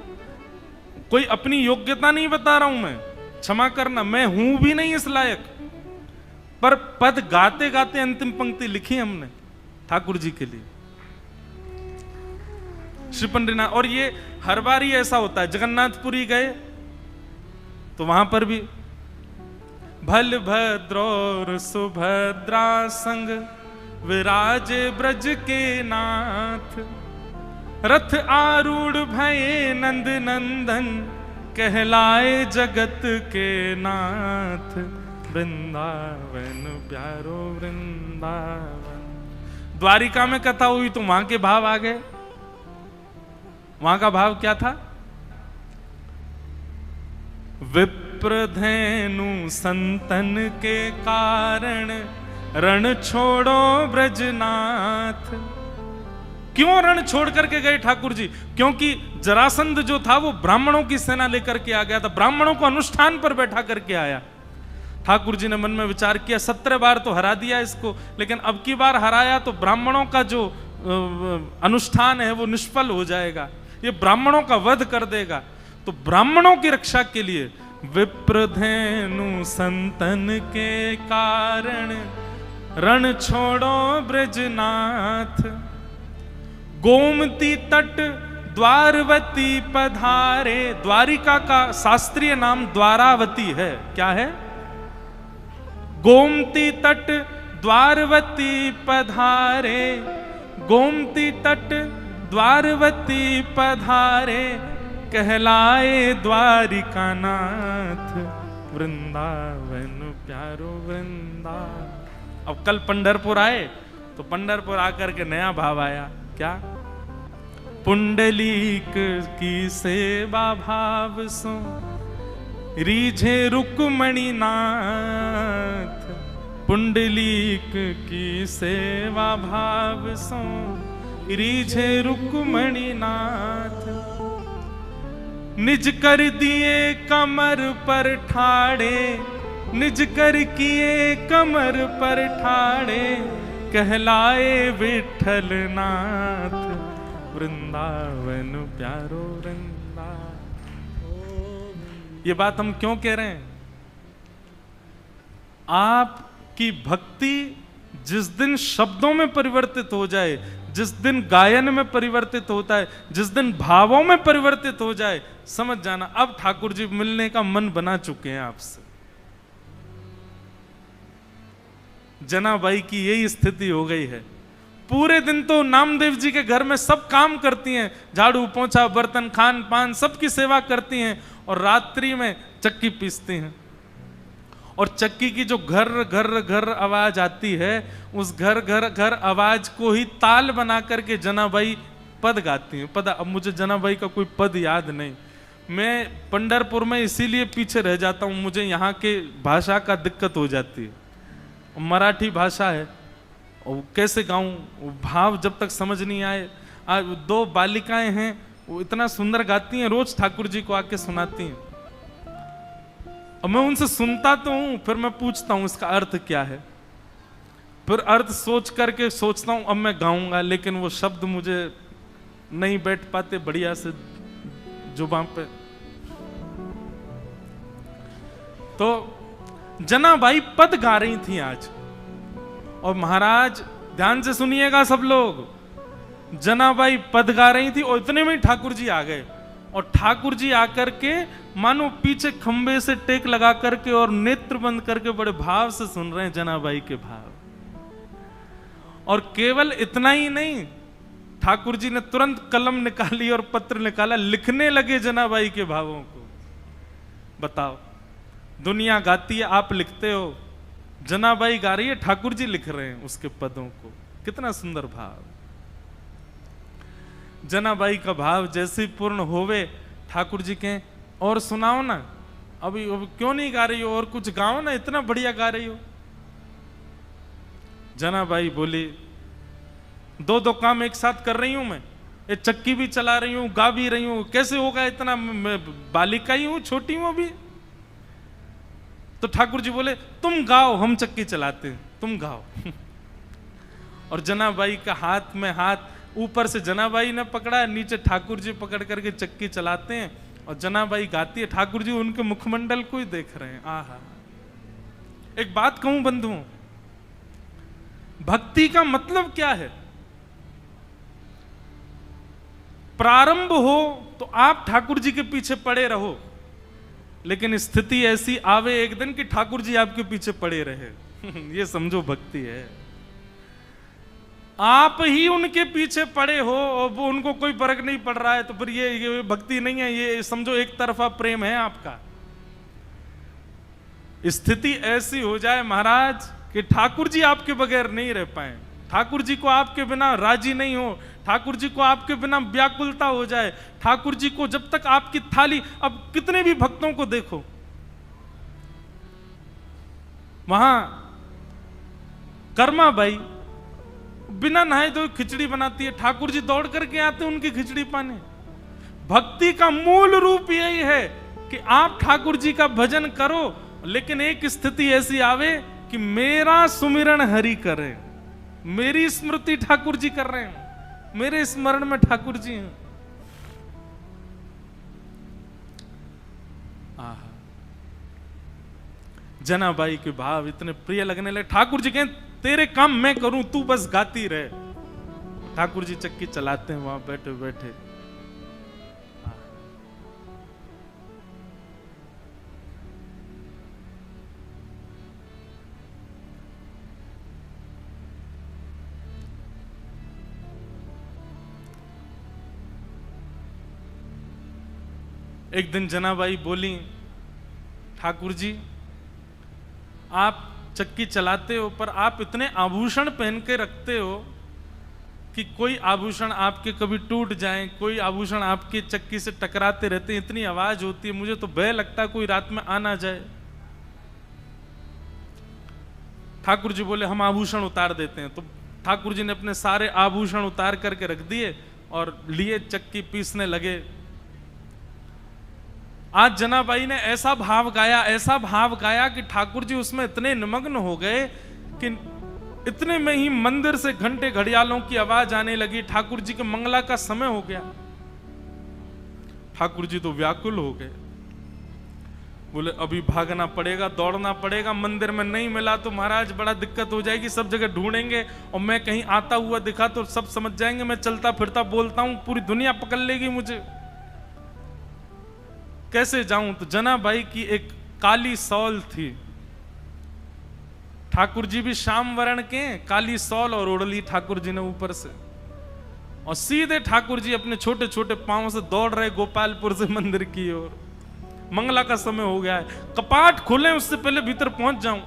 कोई अपनी योग्यता नहीं बता रहा हूं मैं, क्षमा करना, मैं हूं भी नहीं इस लायक, पर पद गाते गाते अंतिम पंक्ति लिखी हमने ठाकुर जी के लिए, श्री पंडितनाथ। और ये हर बार ही ऐसा होता है, जगन्नाथपुरी गए तो वहां पर भी भल भद्र और सुभद्रा संग विराजे ब्रज के नाथ, रथ आरूढ़ भये नंद नंदन, कहलाए जगत के नाथ, वृंदावन प्यारो वृंदावन। द्वारिका में कथा हुई तो वहां के भाव आ गए। वहां का भाव क्या था? विप्रधेनु संतन के कारण, रण छोड़ो ब्रजनाथ। क्यों रण छोड़ करके गए ठाकुर जी? क्योंकि जरासंध जो था वो ब्राह्मणों की सेना लेकर के आ गया था, ब्राह्मणों को अनुष्ठान पर बैठा करके आया। ठाकुर जी ने मन में विचार किया, 17 बार तो हरा दिया इसको, लेकिन अब की बार हराया तो ब्राह्मणों का जो अनुष्ठान है वो निष्फल हो जाएगा, ये ब्राह्मणों का वध कर देगा। तो ब्राह्मणों की रक्षा के लिए विप्रधेनु संतन के कारण, रण छोड़ो ब्रजनाथ, गोमती तट द्वारवती पधारे। द्वारिका का शास्त्रीय नाम द्वारावती है। क्या है? गोमती तट द्वारवती पधारे, गोमती तट द्वारवती पधारे, कहलाए द्वारिका नाथ, वृंदावन प्यारो वृंदावन। अब कल पंढरपुर आए तो पंढरपुर आकर के नया भाव आया। क्या? पुंडलीक की सेवा भाव सो रीझे रुक्मणी नाथ, पुंडलीक की सेवा भाव सो रीझे रुक्मणी नाथ। निज कर दिए कमर पर ठाड़े, निज कर किए कमर पर ठाड़े, कहलाए विठल नाथ, वृंदावन प्यारो वृंदावन। ये बात हम क्यों कह रहे हैं? आपकी भक्ति जिस दिन शब्दों में परिवर्तित हो जाए, जिस दिन गायन में परिवर्तित होता है, जिस दिन भावों में परिवर्तित हो जाए, समझ जाना अब ठाकुर जी मिलने का मन बना चुके हैं आपसे। जनाबाई की यही स्थिति हो गई है। पूरे दिन तो नामदेव जी के घर में सब काम करती हैं, झाड़ू पोंछा बर्तन खान पान सबकी सेवा करती हैं, और रात्रि में चक्की पीसती हैं। और चक्की की जो घर घर घर आवाज आती है, उस घर घर घर आवाज को ही ताल बना करके जनाबाई पद गाती हैं। पद, अब मुझे जनाबाई का कोई पद याद नहीं। मैं पंढरपुर में इसीलिए पीछे रह जाता हूँ, मुझे यहाँ के भाषा का दिक्कत हो जाती है। मराठी भाषा है और कैसे गाऊं, भाव जब तक समझ नहीं आए। आज 2 बालिकाएं हैं, वो इतना सुंदर गाती हैं, रोज ठाकुर जी को आके सुनाती हैं। और मैं उनसे सुनता तो हूं, फिर मैं पूछता हूं इसका अर्थ क्या है, फिर अर्थ सोच करके सोचता हूं अब मैं गाऊंगा, लेकिन वो शब्द मुझे नहीं बैठ पाते बढ़िया से जुबान पे। तो जनाबाई पद गा रही थी आज, और महाराज ध्यान से सुनिएगा सब लोग, जनाबाई पद गा रही थी और इतने में ठाकुर जी आ गए। और ठाकुर जी आकर के मानो पीछे खंबे से टेक लगा करके और नेत्र बंद करके बड़े भाव से सुन रहे हैं जनाबाई के भाव। और केवल इतना ही नहीं, ठाकुर जी ने तुरंत कलम निकाली और पत्र निकाला, लिखने लगे जनाबाई के भावों को। बताओ, दुनिया गाती है, आप लिखते हो, जनाबाई गा रही है, ठाकुर जी लिख रहे हैं उसके पदों को। कितना सुंदर भाव। जनाबाई का भाव जैसे ही पूर्ण होवे, ठाकुर जी के और सुनाओ ना, अभी क्यों नहीं गा रही हो, और कुछ गाओ ना, इतना बढ़िया गा रही हो। जनाबाई बोली, 2 काम एक साथ कर रही हूं मैं, ये चक्की भी चला रही हूं, गा भी रही हूं, कैसे होगा इतना, मैं बालिका ही हूं, छोटी हूं अभी। तो ठाकुर जी बोले, तुम गाओ, हम चक्की चलाते हैं, तुम गाओ। और जनाबाई का हाथ में हाथ, ऊपर से जनाबाई ने पकड़ा, नीचे ठाकुर जी पकड़ करके चक्की चलाते हैं, और जनाबाई गाती है, ठाकुर जी उनके मुखमंडल को ही देख रहे हैं। आहा। एक बात कहूं बंधुओं, भक्ति का मतलब क्या है? प्रारंभ हो तो आप ठाकुर जी के पीछे पड़े रहो, लेकिन स्थिति ऐसी आवे एक दिन कि ठाकुर जी आपके पीछे पड़े रहे। ये समझो भक्ति है। आप ही उनके पीछे पड़े हो और वो उनको कोई फर्क नहीं पड़ रहा है, तो फिर ये भक्ति नहीं है, ये समझो एक तरफा प्रेम है आपका। स्थिति ऐसी हो जाए महाराज कि ठाकुर जी आपके बगैर नहीं रह पाए, ठाकुर जी को आपके बिना राजी नहीं हो, ठाकुर जी को आपके बिना व्याकुलता हो जाए, ठाकुर जी को जब तक आपकी थाली, अब कितने भी भक्तों को देखो, वहां कर्मा बाई बिना नहाए धोए खिचड़ी बनाती है, ठाकुर जी दौड़ करके आते उनकी खिचड़ी पाने। भक्ति का मूल रूप यही है कि आप ठाकुर जी का भजन करो, लेकिन एक स्थिति ऐसी आवे कि मेरा सुमिरन हरि करे, मेरी स्मृति ठाकुर जी कर रहे हैं, मेरे स्मरण में ठाकुर जी हैं। जनाबाई के भाव इतने प्रिय लगने लगे। ठाकुर जी कहें तेरे काम मैं करूं, तू बस गाती रहे। ठाकुर जी चक्की चलाते हैं वहां बैठे बैठे। एक दिन जनाबाई बोली, ठाकुर जी आप चक्की चलाते हो पर आप इतने आभूषण पहन के रखते हो कि कोई आभूषण आपके कभी टूट जाए, कोई आभूषण आपकी चक्की से टकराते रहते हैं, इतनी आवाज होती है, मुझे तो भय लगता है कोई रात में आ ना जाए। ठाकुर जी बोले हम आभूषण उतार देते हैं। तो ठाकुर जी ने अपने सारे आभूषण उतार करके रख दिए और लिए चक्की पीसने लगे। आज जनाबाई ने ऐसा भाव गाया कि ठाकुर जी उसमें इतने निमग्न हो गए कि इतने में ही मंदिर से घंटे घड़ियालों की आवाज आने लगी। ठाकुर जी के मंगला का समय हो गया। ठाकुर जी तो व्याकुल हो गए, बोले अभी भागना पड़ेगा, दौड़ना पड़ेगा, मंदिर में नहीं मिला तो महाराज बड़ा दिक्कत हो जाएगी, सब जगह ढूंढेंगे और मैं कहीं आता हुआ दिखा तो सब समझ जाएंगे मैं चलता फिरता बोलता हूं, पूरी दुनिया पकड़ लेगी मुझे, कैसे जाऊं। तो जनाबाई की एक काली सौल थी। ठाकुर जी भी श्याम वर्ण के, काली सौल और ओढ़ ली ठाकुर जी ने ऊपर से, और सीधे ठाकुर जी अपने छोटे छोटे पांव से दौड़ रहे गोपालपुर से मंदिर की ओर। मंगला का समय हो गया है, कपाट खोले उससे पहले भीतर पहुंच जाऊं।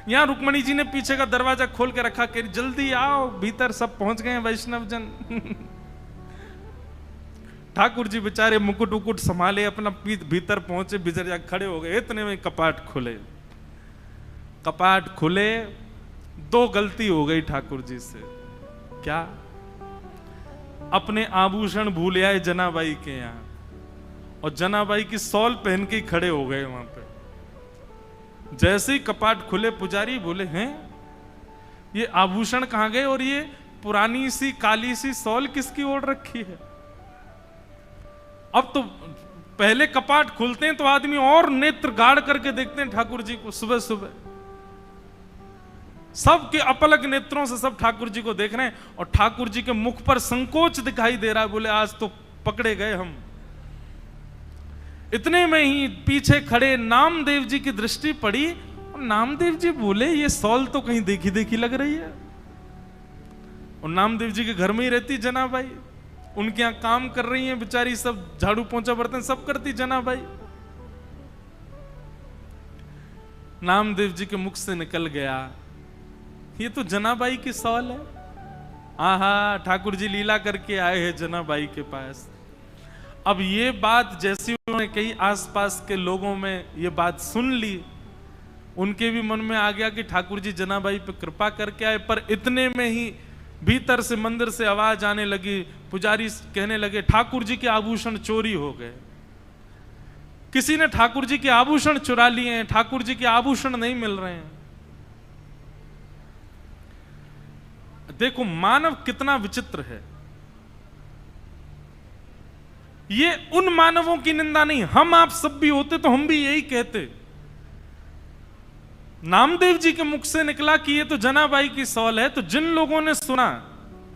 यहां रुक्मणी जी ने पीछे का दरवाजा खोल के रखा, कह जल्दी आओ भीतर, सब पहुंच गए वैष्णव जन। ठाकुर जी बेचारे मुकुट उकुट संभाले, अपना भीतर पहुंचे, भीतर जा खड़े हो गए। इतने में कपाट खुले। कपाट खुले, दो गलती हो गई ठाकुर जी से। क्या? अपने आभूषण भूल आए जनाबाई के यहां, और जनाबाई की सौल पहन के खड़े हो गए वहां पे। जैसे ही कपाट खुले, पुजारी बोले हैं ये आभूषण कहां गए, और ये पुरानी सी काली सी सौल किसकी ओढ़ रखी है। अब तो पहले कपाट खुलते हैं तो आदमी और नेत्र गाड़ करके देखते हैं ठाकुर जी को। सुबह सुबह सबके अपलक नेत्रों से सब ठाकुर जी को देख रहे हैं, और ठाकुर जी के मुख पर संकोच दिखाई दे रहा है। बोले आज तो पकड़े गए हम। इतने में ही पीछे खड़े नामदेव जी की दृष्टि पड़ी, और नामदेव जी बोले ये सौल तो कहीं देखी देखी लग रही है। और नामदेव जी के घर में ही रहती जनाबाई, उनके यहां काम कर रही हैं बेचारी, सब झाड़ू पोंछा बर्तन सब करती जनाबाई। नामदेव जी के मुख से निकल गया, ये तो जनाबाई की सौल है। आहा, ठाकुर जी लीला करके आए हैं जनाबाई के पास। अब ये बात जैसी उन्होंने कई आसपास के लोगों में ये बात सुन ली, उनके भी मन में आ गया कि ठाकुर जी जनाबाई पे कृपा करके आए। पर इतने में ही भीतर से मंदिर से आवाज आने लगी, पुजारी कहने लगे ठाकुर जी के आभूषण चोरी हो गए, किसी ने ठाकुर जी के आभूषण चुरा लिए हैं, ठाकुर जी के आभूषण नहीं मिल रहे हैं। देखो मानव कितना विचित्र है। ये उन मानवों की निंदा नहीं, हम आप सब भी होते तो हम भी यही कहते। नामदेव जी के मुख से निकला कि ये तो जनाबाई की सौल है, तो जिन लोगों ने सुना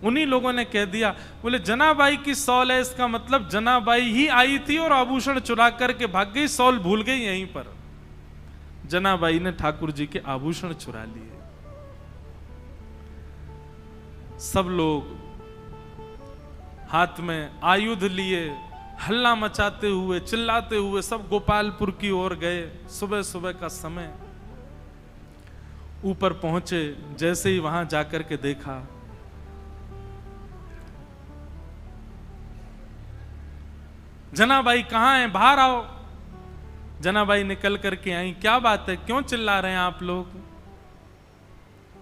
उन्हीं लोगों ने कह दिया, बोले जनाबाई की सौल है, इसका मतलब जनाबाई ही आई थी और आभूषण चुरा करके भाग गई, सौल भूल गई यहीं पर। जनाबाई ने ठाकुर जी के आभूषण चुरा लिए। सब लोग हाथ में आयुध लिए, हल्ला मचाते हुए, चिल्लाते हुए सब गोपालपुर की ओर गए। सुबह सुबह का समय, ऊपर पहुंचे, जैसे ही वहां जाकर के देखा, जनाबाई कहां है, बाहर आओ। जनाबाई निकल करके आई, क्या बात है, क्यों चिल्ला रहे हैं आप लोग?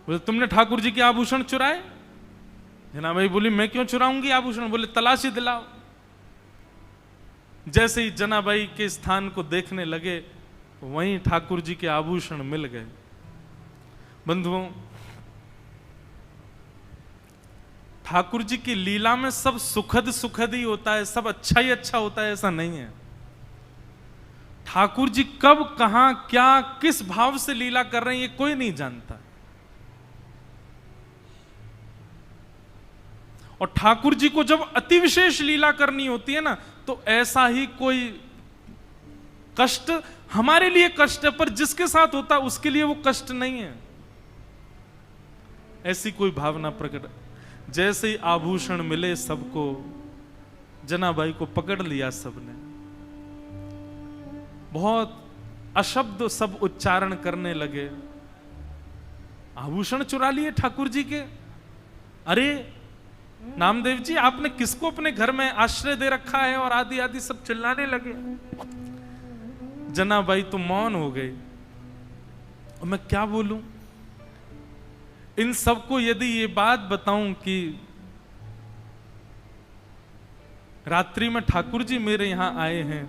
बोले तुमने ठाकुर जी के आभूषण चुराए। जनाबाई बोली मैं क्यों चुराऊंगी आभूषण? बोले तलाशी दिलाओ। जैसे ही जनाबाई के स्थान को देखने लगे, वहीं ठाकुर जी के आभूषण मिल गए। बंधुओं, ठाकुर जी की लीला में सब सुखद सुखद ही होता है, सब अच्छा ही अच्छा होता है, ऐसा नहीं है। ठाकुर जी कब, कहां, क्या, किस भाव से लीला कर रहे हैं, ये कोई नहीं जानता। और ठाकुर जी को जब अति विशेष लीला करनी होती है ना, तो ऐसा ही कोई कष्ट हमारे लिए कष्ट है, पर जिसके साथ होता है उसके लिए वो कष्ट नहीं है। ऐसी कोई भावना प्रकट। जैसे ही आभूषण मिले सबको, जनाबाई को पकड़ लिया सबने, बहुत अशब्द सब उच्चारण करने लगे। आभूषण चुरा लिए ठाकुर जी के। अरे नामदेव जी, आपने किसको अपने घर में आश्रय दे रखा है, और आदि आदि सब चिल्लाने लगे। जनाबाई तो मौन हो गई, और मैं क्या बोलूं इन सबको। यदि ये बात बताऊं कि रात्रि में ठाकुर जी मेरे यहां आए हैं,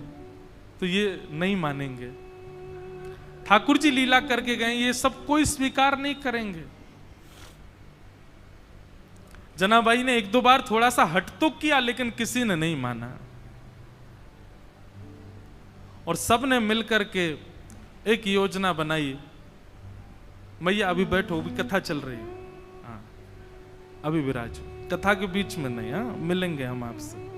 तो ये नहीं मानेंगे। ठाकुर जी लीला करके गए, ये सब कोई स्वीकार नहीं करेंगे। जनाबाई ने एक दो बार थोड़ा सा हट तो किया, लेकिन किसी ने नहीं माना। और सब ने मिलकर के एक योजना बनाई। मैया अभी बैठो, अभी कथा चल रही है, हाँ अभी विराज, कथा के बीच में नहीं, हाँ मिलेंगे हम आपसे।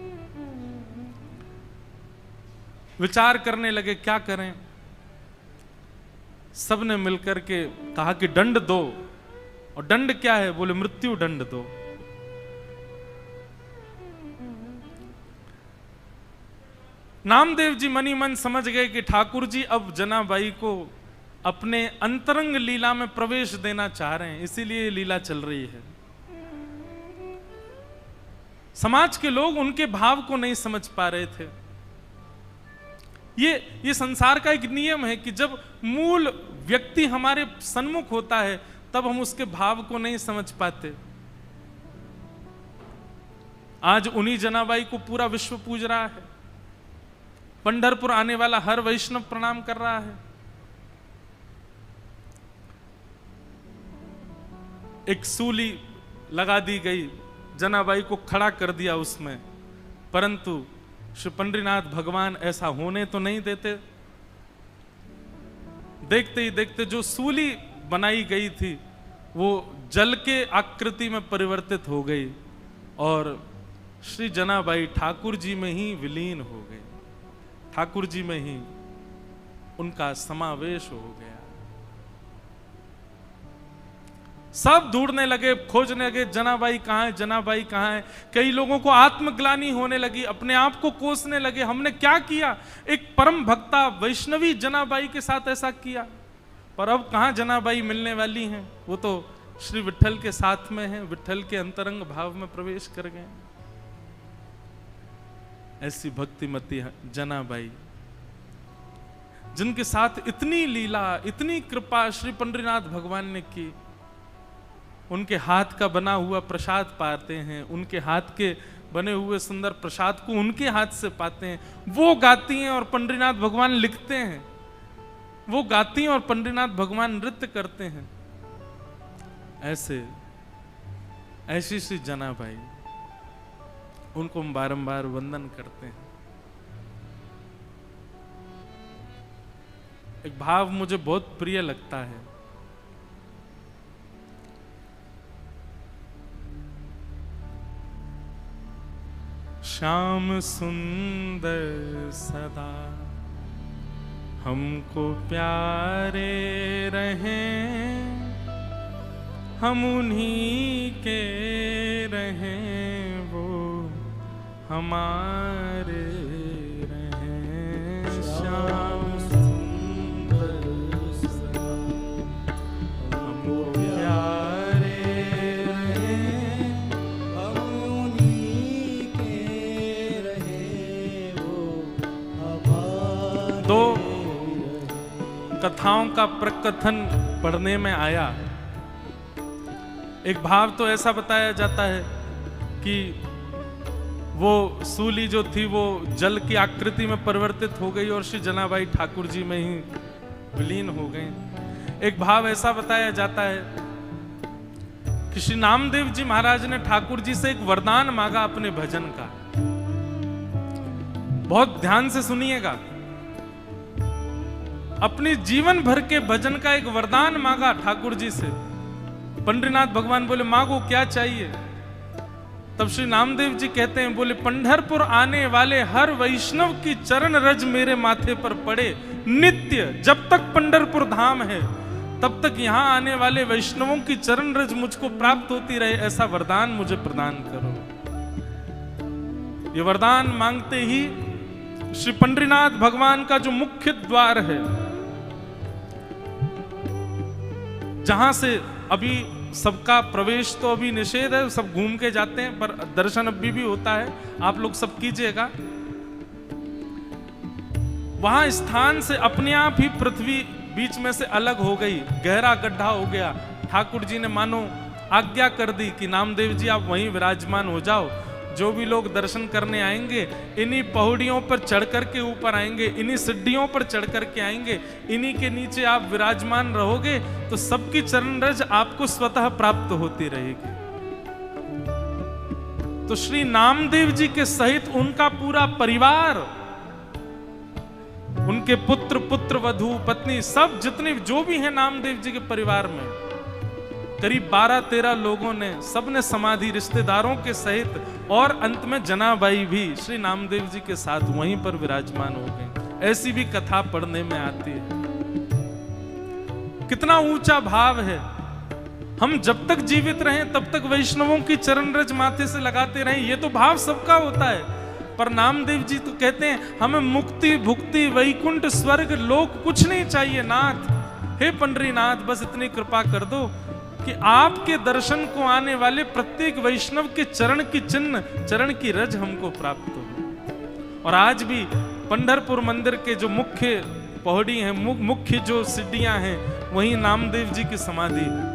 विचार करने लगे क्या करें। सब ने मिलकर के कहा कि दंड दो। और दंड क्या है? बोले मृत्यु दंड दो। नामदेव जी मनी मन समझ गए कि ठाकुर जी अब जनाबाई को अपने अंतरंग लीला में प्रवेश देना चाह रहे हैं, इसीलिए लीला चल रही है। समाज के लोग उनके भाव को नहीं समझ पा रहे थे। ये संसार का एक नियम है कि जब मूल व्यक्ति हमारे सन्मुख होता है, तब हम उसके भाव को नहीं समझ पाते। आज उन्हीं जनाबाई को पूरा विश्व पूज रहा है। पंढरपुर आने वाला हर वैष्णव प्रणाम कर रहा है। एक सूली लगा दी गई, जनाबाई को खड़ा कर दिया उसमें, परंतु श्री पंडरीनाथ भगवान ऐसा होने तो नहीं देते। देखते ही देखते जो सूली बनाई गई थी वो जल के आकृति में परिवर्तित हो गई और श्री जनाबाई ठाकुर जी में ही विलीन हो गई। ठाकुर जी में ही उनका समावेश हो गया। सब ढूंढने लगे, खोजने लगे, जनाबाई कहां है, जनाबाई कहां है। कई लोगों को आत्मग्लानि होने लगी, अपने आप को कोसने लगे, हमने क्या किया। एक परम भक्ता वैष्णवी जनाबाई के साथ ऐसा किया, पर अब कहां जनाबाई मिलने वाली हैं। वो तो श्री विट्ठल के साथ में हैं, विट्ठल के अंतरंग भाव में प्रवेश कर गए। ऐसी भक्तिमती जनाबाई, जिनके साथ इतनी लीला, इतनी कृपा श्री पंडरीनाथ भगवान ने की। उनके हाथ का बना हुआ प्रसाद पाते हैं, उनके हाथ के बने हुए सुंदर प्रसाद को उनके हाथ से पाते हैं। वो गाती हैं और पंडरीनाथ भगवान लिखते हैं, वो गाती हैं और पंडरीनाथ भगवान नृत्य करते हैं। ऐसी श्री जनाबाई, उनको हम बारंबार वंदन करते हैं। एक भाव मुझे बहुत प्रिय लगता है। श्याम सुंदर सदा हमको प्यारे रहें, हम उन्हीं के रहें, वो हमारे रहें। श्याम सुंदर सदा हमको प्यारे रहें, हम उन्हीं के रहें, वो हमारे। दो कथाओं का प्रकथन पढ़ने में आया। एक भाव तो ऐसा बताया जाता है कि वो सूली जो थी वो जल की आकृति में परिवर्तित हो गई और श्री जनाबाई ठाकुर जी में ही विलीन हो गई। एक भाव ऐसा बताया जाता है कि श्री नामदेव जी महाराज ने ठाकुर जी से एक वरदान मांगा अपने भजन का। बहुत ध्यान से सुनिएगा। अपनी जीवन भर के भजन का एक वरदान मांगा ठाकुर जी से। पंडरीनाथ भगवान बोले मांगो क्या चाहिए? तब श्री नामदेव जी कहते हैं, बोले पंढरपुर आने वाले हर वैष्णव की चरण रज मेरे माथे पर पड़े नित्य, जब तक पंढरपुर धाम है तब तक यहां आने वाले वैष्णवों की चरण रज मुझको प्राप्त होती रहे, ऐसा वरदान मुझे प्रदान करो। ये वरदान मांगते ही श्री पंडरीनाथ भगवान का जो मुख्य द्वार है, जहां से अभी सबका प्रवेश तो अभी निषेध है, सब घूम के जाते हैं, पर दर्शन अभी भी होता है, आप लोग सब कीजिएगा। वहां स्थान से अपने आप ही पृथ्वी बीच में से अलग हो गई, गहरा गड्ढा हो गया। ठाकुर जी ने मानो आज्ञा कर दी कि नामदेव जी आप वहीं विराजमान हो जाओ, जो भी लोग दर्शन करने आएंगे इन्हीं पहाड़ियों पर चढ़ करके ऊपर आएंगे, इन्हीं सिड्डियों पर चढ़ करके आएंगे, इन्हीं के नीचे आप विराजमान रहोगे तो सबकी चरण रज आपको स्वतः प्राप्त होती रहेगी। तो श्री नामदेव जी के सहित उनका पूरा परिवार, उनके पुत्र, पुत्र वधू, पत्नी, सब जितने जो भी हैं नामदेव जी के परिवार में, करीब 12-13 लोगों ने, सबने समाधि रिश्तेदारों के सहित, और अंत में जनाबाई भी श्री नामदेव जी के साथ वहीं पर विराजमान हो गए। ऐसी भी कथा पढ़ने में आती है। कितना ऊंचा भाव है। हम जब तक जीवित रहें तब तक वैष्णवों की चरण रज माथे से लगाते रहें, ये तो भाव सबका होता है। पर नामदेव जी तो कहते हैं हमें मुक्ति, भुक्ति, वैकुंठ, स्वर्ग, लोक कुछ नहीं चाहिए नाथ। हे पंडरीनाथ, बस इतनी कृपा कर दो कि आपके दर्शन को आने वाले प्रत्येक वैष्णव के चरण की चिन्ह, चरण की रज हमको प्राप्त हो। और आज भी पंढरपुर मंदिर के जो मुख्य पौड़ी हैं, मुख्य जो सीढ़ियां हैं, वहीं नामदेव जी की समाधि है।